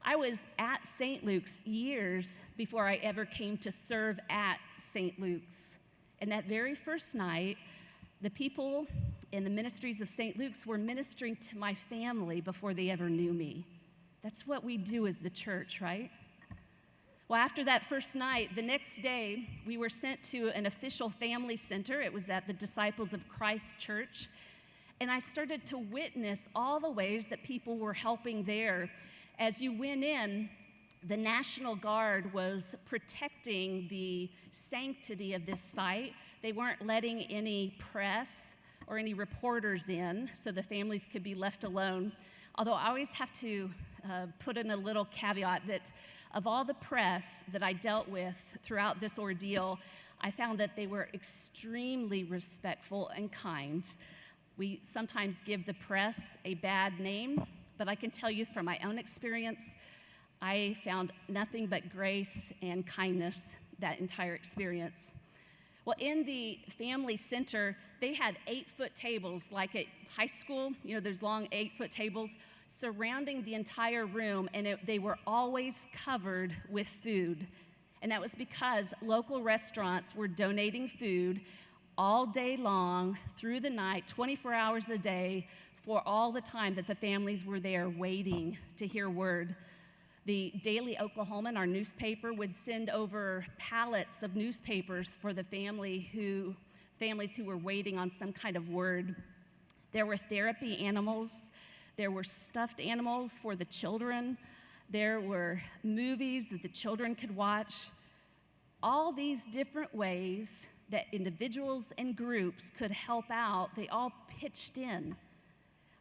I was at St. Luke's years before I ever came to serve at St. Luke's. And that very first night, the people in the ministries of St. Luke's were ministering to my family before they ever knew me. That's what we do as the church, right? Well, after that first night, the next day, we were sent to an official family center. It was at the Disciples of Christ Church. And I started to witness all the ways that people were helping there. As you went in, the National Guard was protecting the sanctity of this site. They weren't letting any press or any reporters in, so the families could be left alone. Although I always have to put in a little caveat that of all the press that I dealt with throughout this ordeal, I found that they were extremely respectful and kind. We sometimes give the press a bad name, but I can tell you from my own experience, I found nothing but grace and kindness that entire experience. Well, in the family center, they had 8-foot tables, like at high school, you know, those long 8-foot tables surrounding the entire room, and they were always covered with food. And that was because local restaurants were donating food all day long, through the night, 24 hours a day, for all the time that the families were there waiting to hear word. The Daily Oklahoman, our newspaper, would send over pallets of newspapers for the families who were waiting on some kind of word. There were therapy animals. There were stuffed animals for the children. There were movies that the children could watch. All these different ways that individuals and groups could help out, they all pitched in.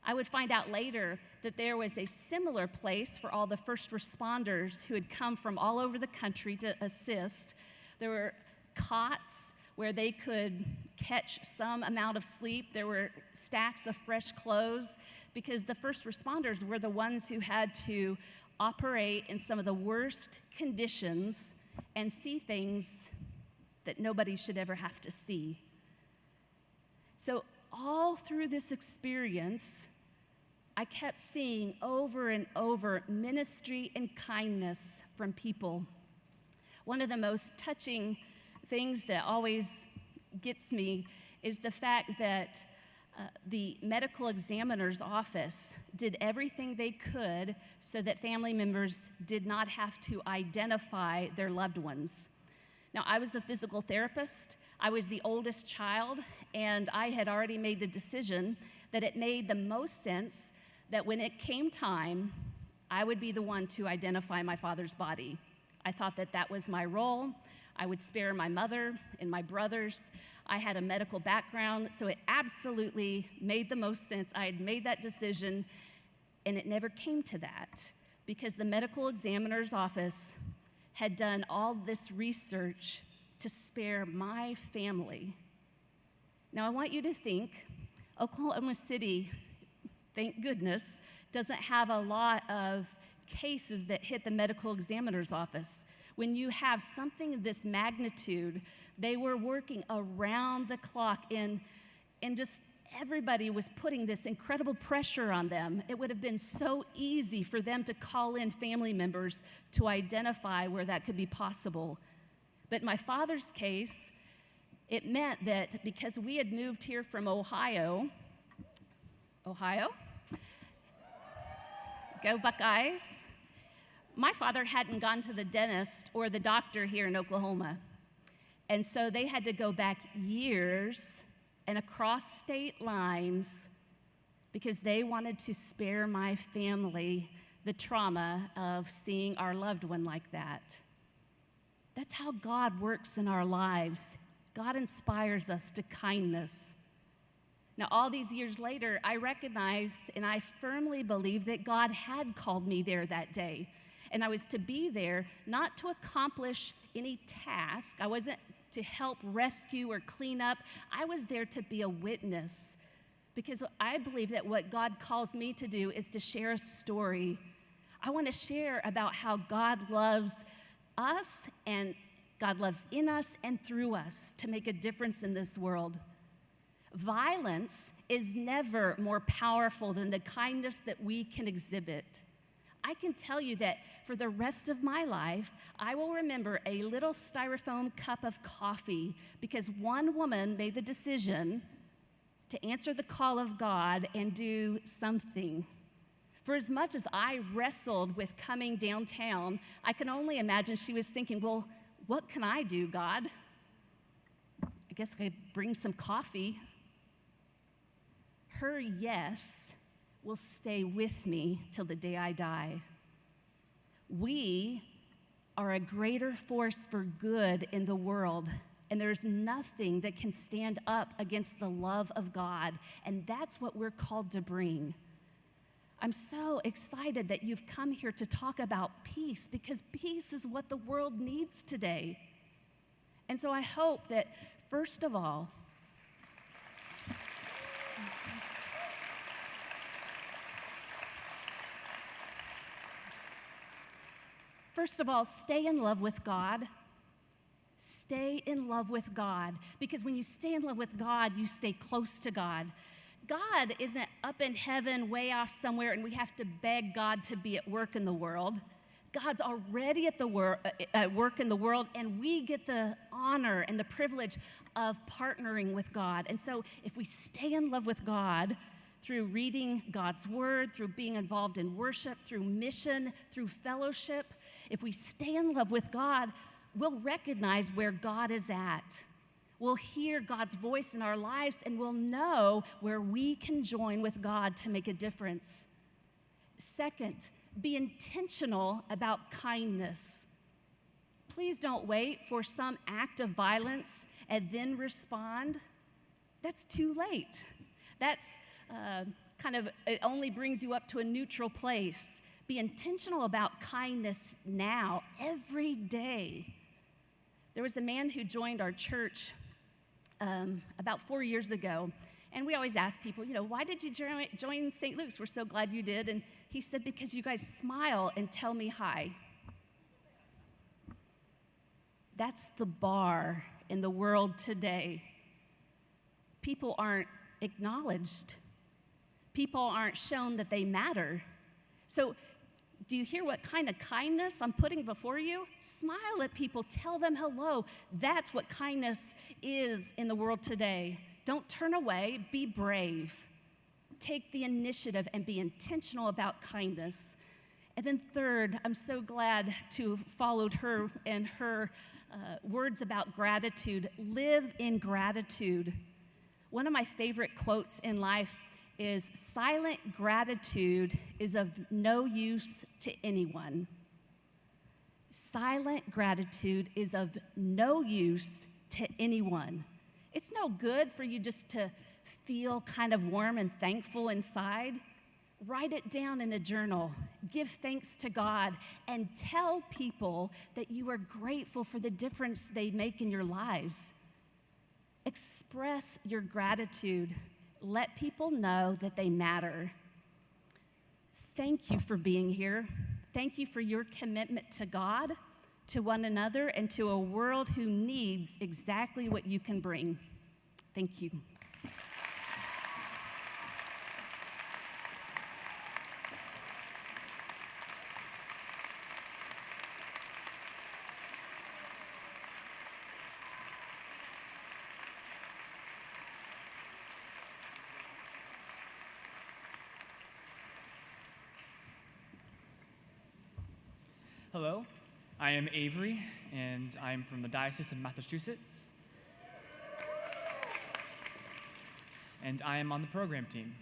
I would find out later that there was a similar place for all the first responders who had come from all over the country to assist. There were cots where they could catch some amount of sleep. There were stacks of fresh clothes, because the first responders were the ones who had to operate in some of the worst conditions and see things that nobody should ever have to see. So all through this experience, I kept seeing over and over ministry and kindness from people. One of the most touching things that always gets me is the fact that the medical examiner's office did everything they could so that family members did not have to identify their loved ones. Now, I was a physical therapist. I was the oldest child, and I had already made the decision that it made the most sense that when it came time, I would be the one to identify my father's body. I thought that that was my role. I would spare my mother and my brothers. I had a medical background, so it absolutely made the most sense. I had made that decision, and it never came to that because the medical examiner's office had done all this research to spare my family. Now, I want you to think Oklahoma City, thank goodness, doesn't have a lot of cases that hit the medical examiner's office. When you have something of this magnitude, they were working around the clock, and just everybody was putting this incredible pressure on them. It would have been so easy for them to call in family members to identify where that could be possible. But in my father's case, it meant that because we had moved here from Ohio, go Buckeyes, my father hadn't gone to the dentist or the doctor here in Oklahoma. And so they had to go back years and across state lines because they wanted to spare my family the trauma of seeing our loved one like that. That's how God works in our lives. God inspires us to kindness. Now, all these years later, I recognize and I firmly believe that God had called me there that day. And I was to be there not to accomplish any task. I wasn't to help rescue or clean up. I was there to be a witness because I believe that what God calls me to do is to share a story. I want to share about how God loves us and God loves in us and through us to make a difference in this world. Violence is never more powerful than the kindness that we can exhibit. I can tell you that for the rest of my life, I will remember a little styrofoam cup of coffee because one woman made the decision to answer the call of God and do something. For as much as I wrestled with coming downtown, I can only imagine she was thinking, well, what can I do, God? I guess I could bring some coffee. Her yes will stay with me till the day I die. We are a greater force for good in the world, and there's nothing that can stand up against the love of God, and that's what we're called to bring. I'm so excited that you've come here to talk about peace, because peace is what the world needs today. And so I hope that, first of all, stay in love with God. Stay in love with God, because when you stay in love with God, you stay close to God. God isn't up in heaven way off somewhere and we have to beg God to be at work in the world. God's already at work in the world, and we get the honor and the privilege of partnering with God. And so if we stay in love with God through reading God's word, through being involved in worship, through mission, through fellowship, if we stay in love with God, we'll recognize where God is at. We'll hear God's voice in our lives, and we'll know where we can join with God to make a difference. Second, be intentional about kindness. Please don't wait for some act of violence and then respond. That's too late. That's it only brings you up to a neutral place. Be intentional about kindness now, every day. There was a man who joined our church about 4 years ago, and we always ask people, why did you join St. Luke's? We're so glad you did. And he said, because you guys smile and tell me hi. That's the bar in the world today. People aren't acknowledged. People aren't shown that they matter. So do you hear what kind of kindness I'm putting before you? Smile at people, tell them hello. That's what kindness is in the world today. Don't turn away, be brave. Take the initiative and be intentional about kindness. And then third, I'm so glad to have followed her and her words about gratitude. Live in gratitude. One of my favorite quotes in life is, silent gratitude is of no use to anyone. Silent gratitude is of no use to anyone. It's no good for you just to feel kind of warm and thankful inside. Write it down in a journal. Give thanks to God and tell people that you are grateful for the difference they make in your lives. Express your gratitude. Let people know that they matter. Thank you for being here. Thank you for your commitment to God, to one another, and to a world who needs exactly what you can bring. Thank you. Hello, I am Avery, and I'm from the Diocese of Massachusetts. And I am on the program team.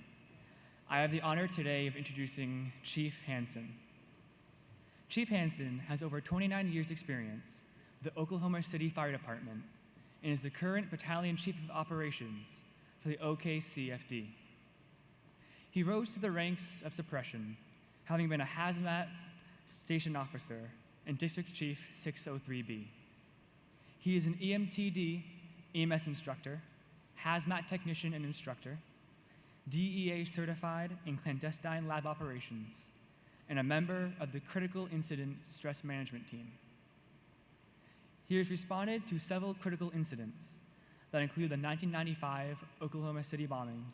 I have the honor today of introducing Chief Hanson. Chief Hanson has over 29 years' experience with the Oklahoma City Fire Department and is the current Battalion Chief of Operations for the OKCFD. He rose to the ranks of suppression, having been a hazmat station officer and District Chief 603B. He is an EMTD, EMS instructor, hazmat technician and instructor, DEA certified in clandestine lab operations, and a member of the Critical Incident Stress Management Team. He has responded to several critical incidents that include the 1995 Oklahoma City bombing,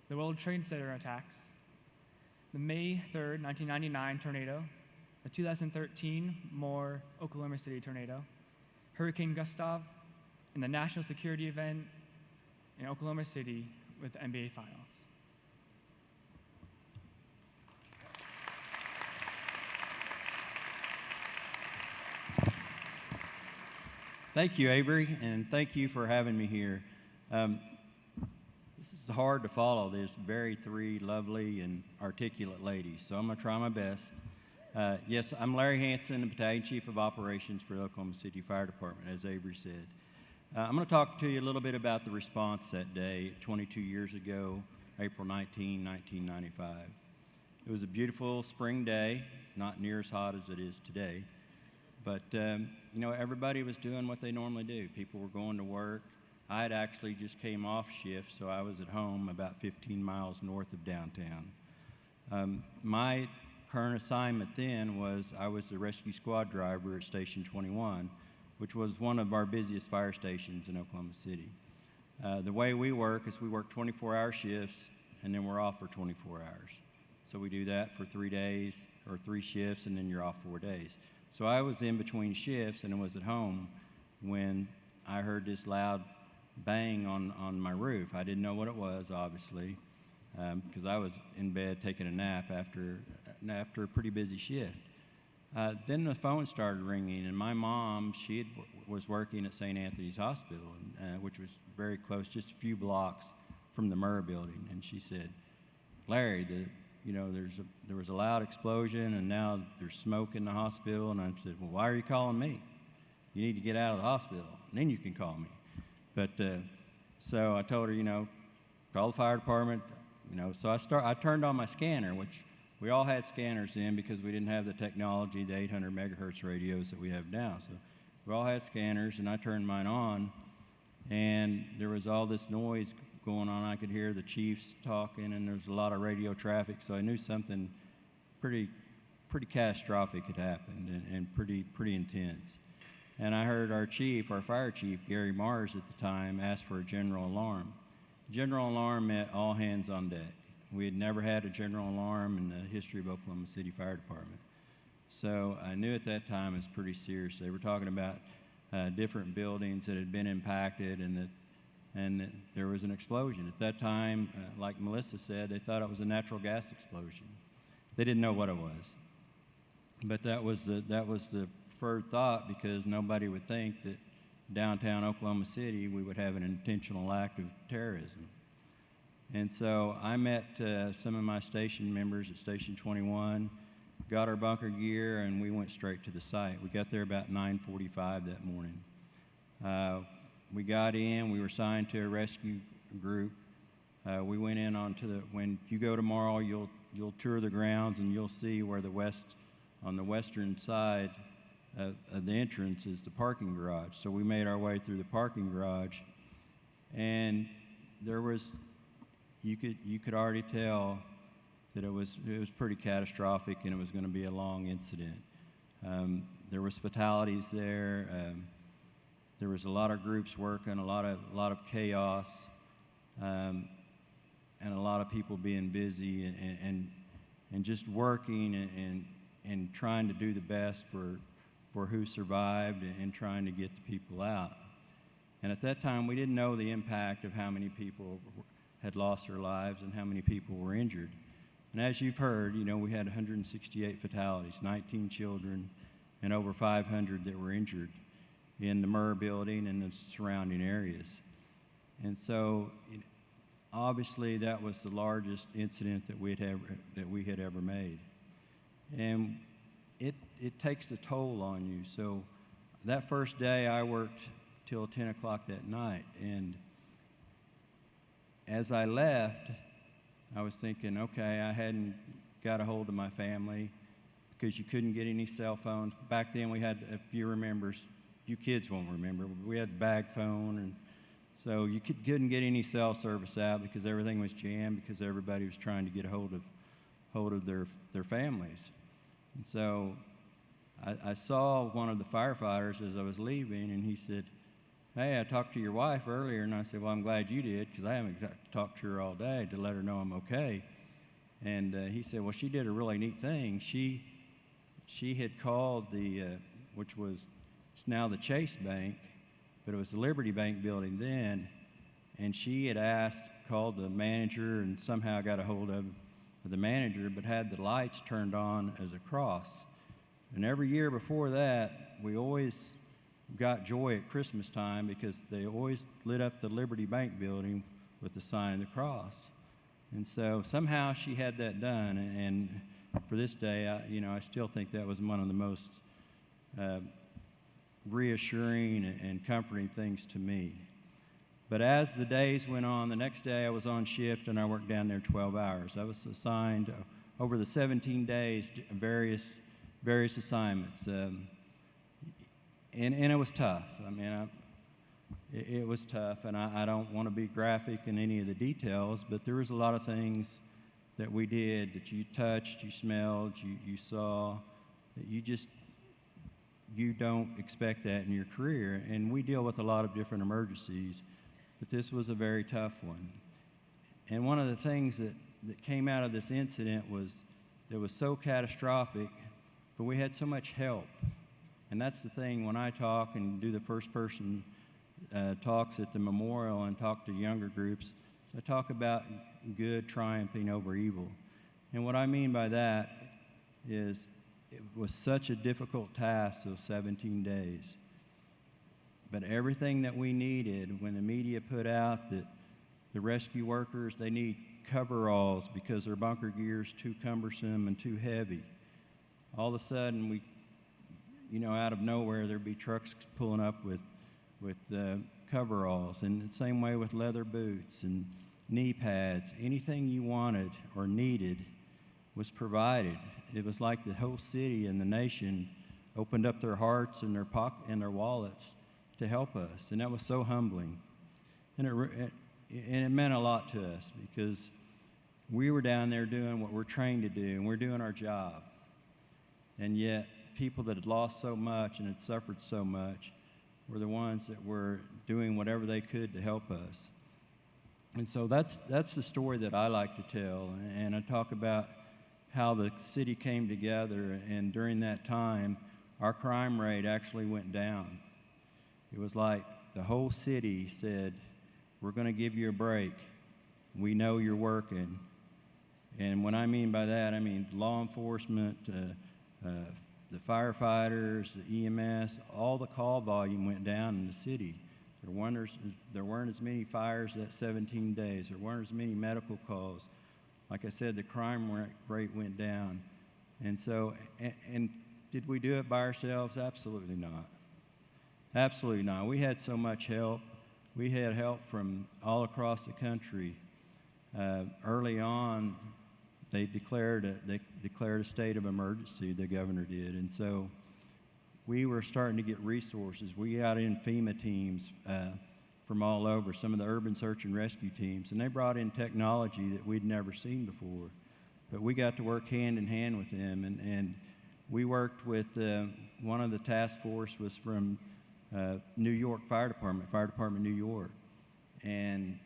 the World Trade Center attacks, the May 3rd, 1999 tornado, the 2013 Moore Oklahoma City tornado, Hurricane Gustav, and the national security event in Oklahoma City with the NBA Finals. Thank you, Avery, and thank you for having me here. This is hard to follow. There's three lovely and articulate ladies, so I'm going to try my best. Yes, I'm Larry Hanson, the Battalion Chief of Operations for the Oklahoma City Fire Department, as Avery said. I'm going to talk to you a little bit about the response that day, 22 years ago, April 19, 1995. It was a beautiful spring day, not near as hot as it is today, but everybody was doing what they normally do. People were going to work. I had actually just came off shift, so I was at home about 15 miles north of downtown. My current assignment then was I was the rescue squad driver at Station 21, which was one of our busiest fire stations in Oklahoma City. The way we work is we work 24-hour shifts, and then we're off for 24 hours. So we do that for 3 days, or 3 shifts, and then you're off 4 days. So I was in between shifts, and I was at home when I heard this loud bang on my roof. I didn't know what it was, obviously, because I was in bed taking a nap after a pretty busy shift. Then the phone started ringing, and my mom, was working at St. Anthony's Hospital, which was very close, just a few blocks from the Murrah building. And she said, "Larry, there was a loud explosion, and now there's smoke in the hospital." And I said, "Well, why are you calling me? You need to get out of the hospital, and then you can call me." But so I told her, call the fire department. So I turned on my scanner, which we all had scanners then because we didn't have the technology, the 800 megahertz radios that we have now. So we all had scanners, and I turned mine on, and there was all this noise going on. I could hear the chiefs talking, and there was a lot of radio traffic, so I knew something pretty catastrophic had happened and pretty intense. And I heard our fire chief, Gary Mars at the time, ask for a general alarm. General alarm meant all hands on deck. We had never had a general alarm in the history of Oklahoma City Fire Department. So I knew at that time it was pretty serious. They were talking about different buildings that had been impacted and that there was an explosion. At that time, like Melissa said, they thought it was a natural gas explosion. They didn't know what it was. But that was the preferred thought, because nobody would think that downtown Oklahoma City we would have an intentional act of terrorism. And so I met some of my station members at Station 21, got our bunker gear, and we went straight to the site. We got there about 9:45 that morning. We got in, we were assigned to a rescue group. We went in when you go tomorrow, you'll tour the grounds, and you'll see where on the western side of the entrance is the parking garage. So we made our way through the parking garage, and you could already tell that it was pretty catastrophic, and it was going to be a long incident. There was fatalities there. There was a lot of groups working, a lot of chaos, and a lot of people being busy and just working and trying to do the best for who survived and trying to get the people out. And at that time, we didn't know the impact of how many people had lost their lives and how many people were injured. And as you've heard, we had 168 fatalities, 19 children, and over 500 that were injured in the Murrah building and the surrounding areas. And so, obviously, that was the largest incident that we had ever made. And it takes a toll on you. So that first day I worked till 10 o'clock that night, and as I left, I was thinking, okay, I hadn't got a hold of my family because you couldn't get any cell phones. Back then we had, if you remember, you kids won't remember, but we had the bag phone, and so you couldn't get any cell service out because everything was jammed because everybody was trying to get a hold of their families. And so I saw one of the firefighters as I was leaving, and he said, "Hey, I talked to your wife earlier." And I said, "Well, I'm glad you did, because I haven't talked to her all day to let her know I'm okay." And he said, "Well, she did a really neat thing. She had called which was, it's now the Chase Bank, but it was the Liberty Bank building then, and she had called the manager and somehow got a hold of the manager, but had the lights turned on as a cross. And every year before that, we always got joy at Christmas time because they always lit up the Liberty Bank building with the sign of the cross. And so somehow she had that done, and for this day, I still think that was one of the most reassuring and comforting things to me. But as the days went on, the next day I was on shift and I worked down there 12 hours. I was assigned over the 17 days various assignments, and it was tough. I mean, it was tough, and I don't want to be graphic in any of the details, but there was a lot of things that we did that you touched, you smelled, you saw, that you don't expect that in your career. And we deal with a lot of different emergencies, but this was a very tough one. And one of the things that came out of this incident was that was so catastrophic, but we had so much help. And that's the thing when I talk and do the first person talks at the memorial and talk to younger groups, so I talk about good triumphing over evil. And what I mean by that is it was such a difficult task, those 17 days. But everything that we needed, when the media put out that the rescue workers, they need coveralls because their bunker gear is too cumbersome and too heavy. All of a sudden, we, out of nowhere, there'd be trucks pulling up with coveralls, and the same way with leather boots and knee pads. Anything you wanted or needed was provided. It was like the whole city and the nation opened up their hearts and their wallets to help us, and that was so humbling. And it meant a lot to us because we were down there doing what we're trained to do, and we're doing our job. And yet, people that had lost so much and had suffered so much were the ones that were doing whatever they could to help us. And so that's the story that I like to tell. And I talk about how the city came together, and during that time, our crime rate actually went down. It was like the whole city said, we're going to give you a break. We know you're working. And what I mean by that, I mean law enforcement, the firefighters, the EMS, all the call volume went down in the city. There weren't as many fires that 17 days. There weren't as many medical calls. Like I said, the crime rate went down. And so, and did we do it by ourselves? Absolutely not. Absolutely not. We had so much help. We had help from all across the country. Early on, they declared a state of emergency, the governor did, and so we were starting to get resources. We got in FEMA teams from all over, some of the urban search and rescue teams, and they brought in technology that we'd never seen before. But we got to work hand in hand with them, and we worked with one of the task force was from New York Fire Department New York, and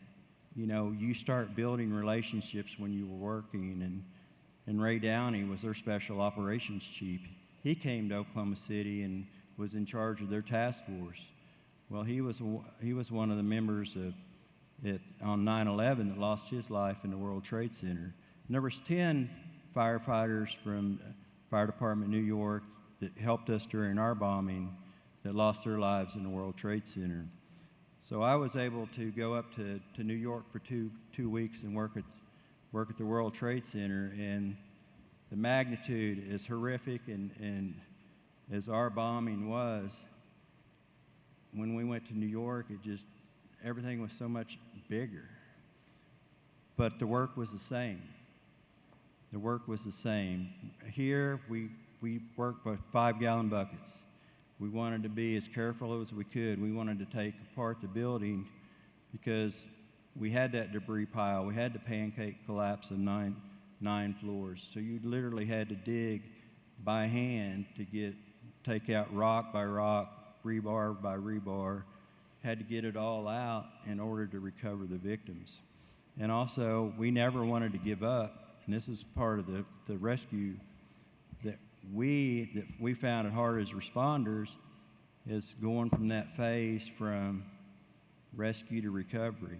you start building relationships when you were working, and Ray Downey was their special operations chief. He came to Oklahoma City and was in charge of their task force. Well, he was one of the members on 9/11 that lost his life in the World Trade Center. And there was 10 firefighters from Fire Department New York that helped us during our bombing that lost their lives in the World Trade Center. So I was able to go up to New York for two weeks and work at the World Trade Center, and the magnitude, as horrific and as our bombing was, when we went to New York, everything was so much bigger. But the work was the same. The work was the same. Here, we worked with 5-gallon buckets. We wanted to be as careful as we could. We wanted to take apart the building because we had that debris pile. We had the pancake collapse of nine floors. So you literally had to dig by hand to take out rock by rock, rebar by rebar, had to get it all out in order to recover the victims. And also, we never wanted to give up, and this is part of the rescue that we found it hard as responders, is going from that phase from rescue to recovery,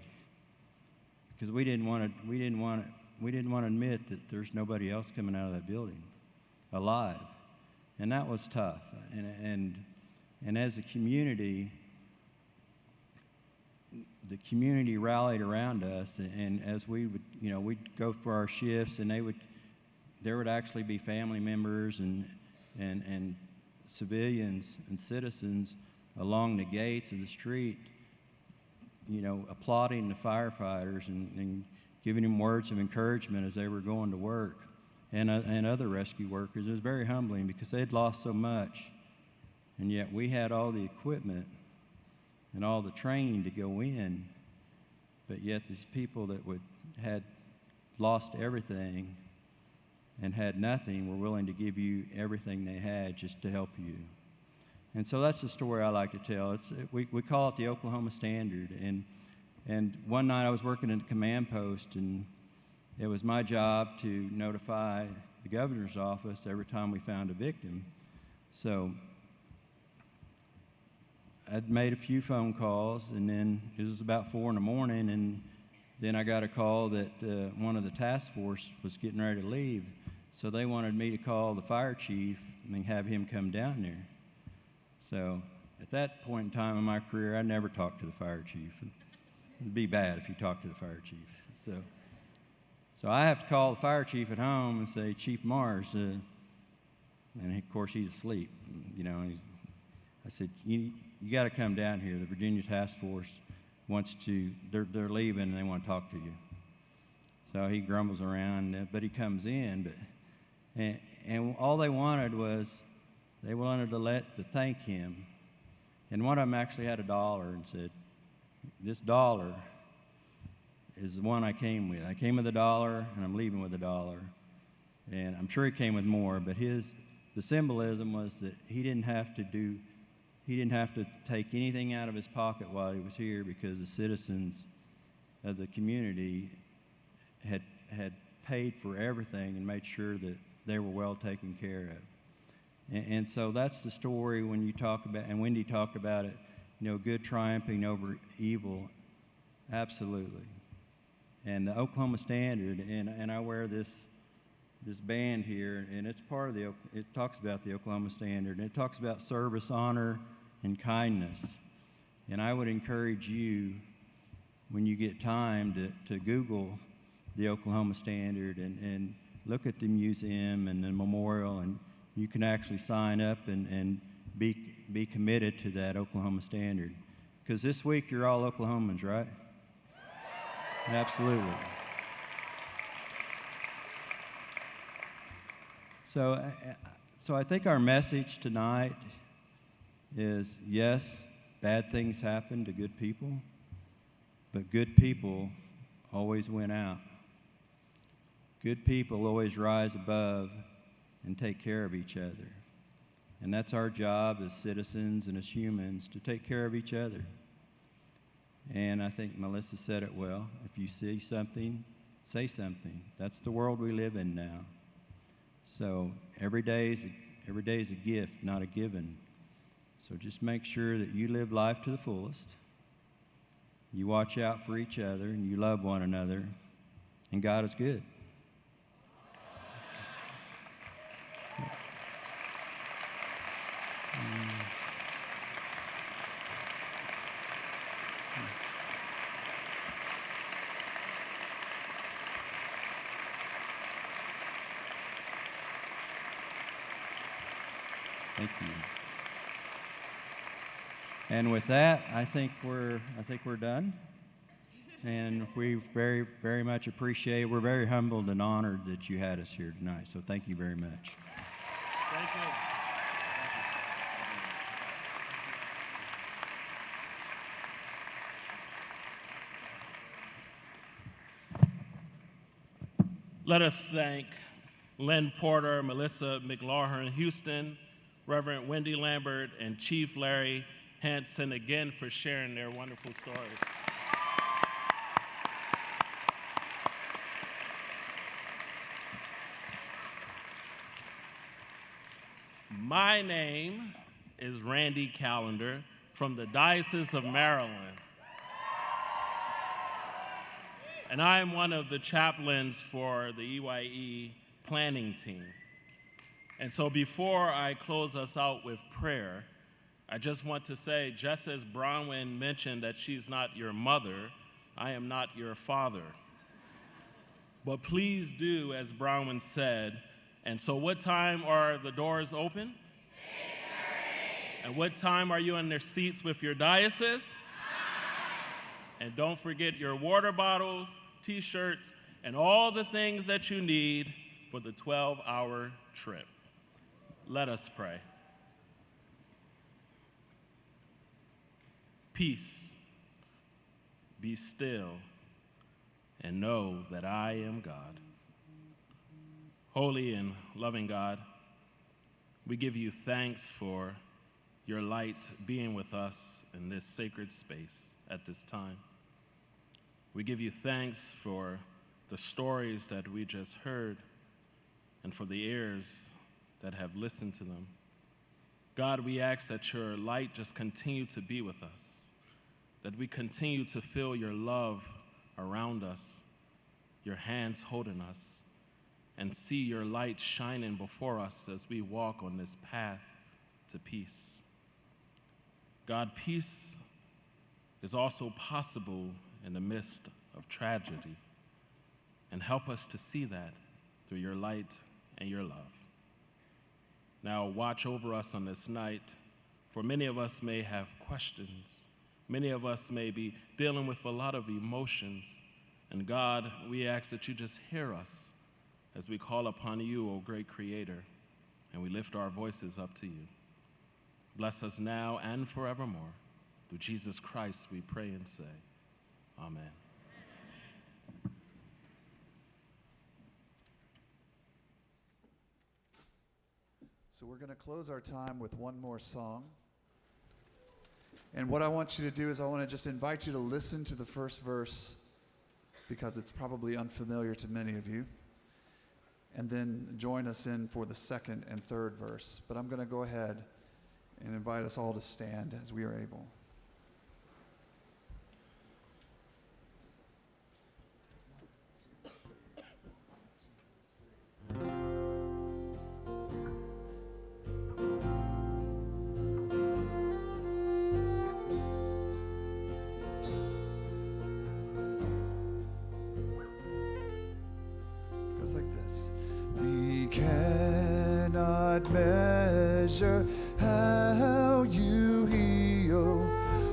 because we didn't want to admit that there's nobody else coming out of that building alive, and that was tough. And And as a community, the community rallied around us, and as we would, we'd go for our shifts, and there would actually be family members and civilians and citizens along the gates of the street, applauding the firefighters and giving them words of encouragement as they were going to work, and other rescue workers. It was very humbling because they'd lost so much, and yet we had all the equipment and all the training to go in, but yet these people that had lost everything and had nothing were willing to give you everything they had just to help you. And so that's the story I like to tell. We call it the Oklahoma Standard. And one night I was working at a command post, and it was my job to notify the governor's office every time we found a victim. So I'd made a few phone calls, and then it was about 4 in the morning, and then I got a call that one of the task force was getting ready to leave. So they wanted me to call the fire chief and have him come down there. So at that point in time in my career, I never talked to the fire chief. It'd be bad if you talked to the fire chief. So I have to call the fire chief at home and say, Chief Mars, and of course he's asleep. I said, you got to come down here. The Virginia Task Force wants to, they're leaving and they want to talk to you. So he grumbles around, but he comes in. And all they wanted was, they wanted to thank him. And one of them actually had $1 and said, this $1 is the one I came with. I came with $1 and I'm leaving with $1. And I'm sure he came with more, but the symbolism was that he didn't have to take anything out of his pocket while he was here, because the citizens of the community had paid for everything and made sure that they were well taken care of. And so that's the story when you talk about, and Wendy talked about it, good triumphing over evil, absolutely. And the Oklahoma Standard, and I wear this band here, and it's part of it talks about the Oklahoma Standard, and it talks about service, honor, and kindness. And I would encourage you, when you get time, to Google the Oklahoma Standard and look at the museum and the memorial, and you can actually sign up and be committed to that Oklahoma Standard. Because this week you're all Oklahomans, right? Absolutely. So I think our message tonight is, yes, bad things happen to good people, but good people always win out. Good people always rise above and take care of each other. And that's our job as citizens and as humans, to take care of each other. And I think Melissa said it well. If you see something, say something. That's the world we live in now. So every day is a gift, not a given. So just make sure that you live life to the fullest. You watch out for each other, and you love one another, and God is good. Thank you. And with that, I think we're done. And we very, very much appreciate it. We're very humbled and honored that you had us here tonight. So thank you very much. Thank you. Let us thank Lynn Porter, Melissa McLaurin Houston, Reverend Wendy Lambert, and Chief Larry Hanson again for sharing their wonderful stories. My name is Randy Callender from the Diocese of Maryland. And I am one of the chaplains for the EYE planning team. And so before I close us out with prayer, I just want to say, just as Bronwyn mentioned that she's not your mother, I am not your father. But please do as Bronwyn said. And so what time are the doors open? 8:30. And what time are you in their seats with your diocese? 9. And don't forget your water bottles, t-shirts, and all the things that you need for the 12-hour trip. Let us pray. Peace, be still, and know that I am God. Holy and loving God, we give you thanks for your light being with us in this sacred space at this time. We give you thanks for the stories that we just heard and for the ears that have listened to them. God, we ask that your light just continue to be with us, that we continue to feel your love around us, your hands holding us, and see your light shining before us as we walk on this path to peace. God, peace is also possible in the midst of tragedy, and help us to see that through your light and your love. Now watch over us on this night, for many of us may have questions. Many of us may be dealing with a lot of emotions. And God, we ask that you just hear us as we call upon you, O great Creator, and we lift our voices up to you. Bless us now and forevermore. Through Jesus Christ we pray and say, Amen. So we're going to close our time with one more song. And what I want you to do is I want to just invite you to listen to the first verse because it's probably unfamiliar to many of you. And then join us in for the second and third verse. But I'm going to go ahead and invite us all to stand as we are able. Measure how you heal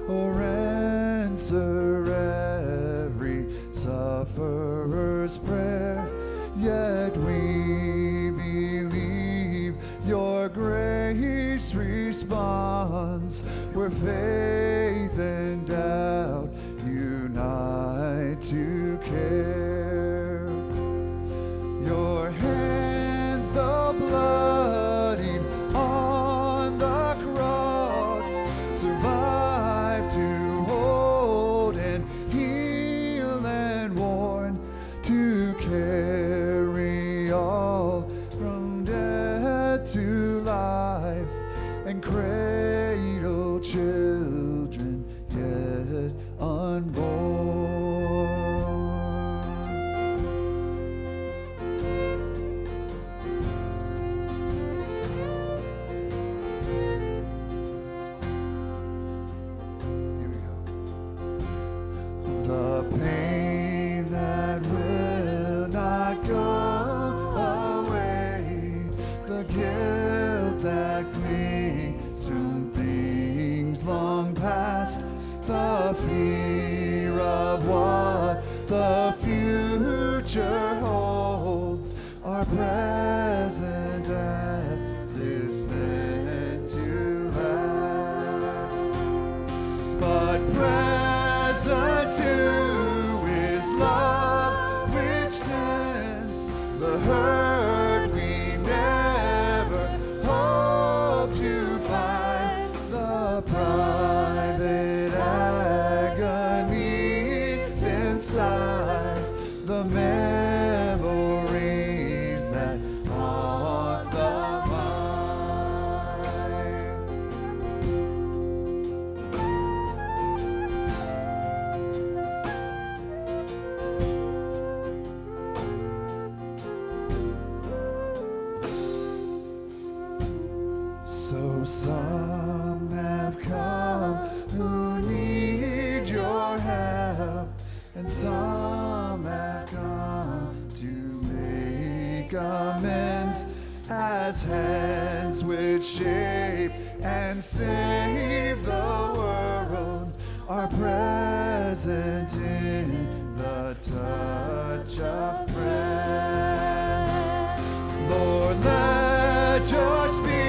or answer every sufferer's prayer, yet we believe your grace responds where faith and doubt unite to care. Your hands, the bloodied on the cross, survive to hold and heal and warn, to carry all from death to life and cradle children yet unborn. The fear of what the future holds are present as if meant to last. But present too is love which tends the hurt we never hope to find, the private agonies inside, the memories that Some have come who need your help, and some have come to make amends as hands which shape and save the world are present in the touch of friends. Lord, let your Spirit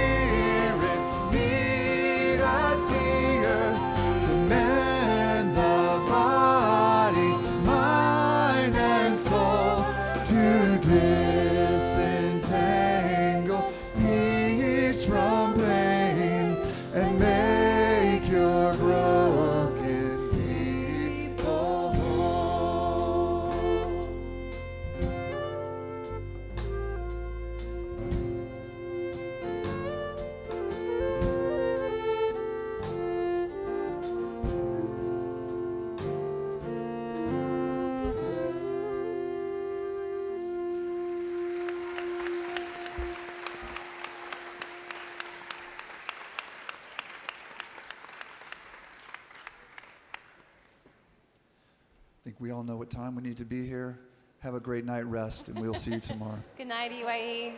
meet us here to mend the body, mind, and soul, to disentangle peace from pain and make your broken people whole. I think we all know what time we need to be here. Have a great night rest, and we'll see you tomorrow. Good night, EYE.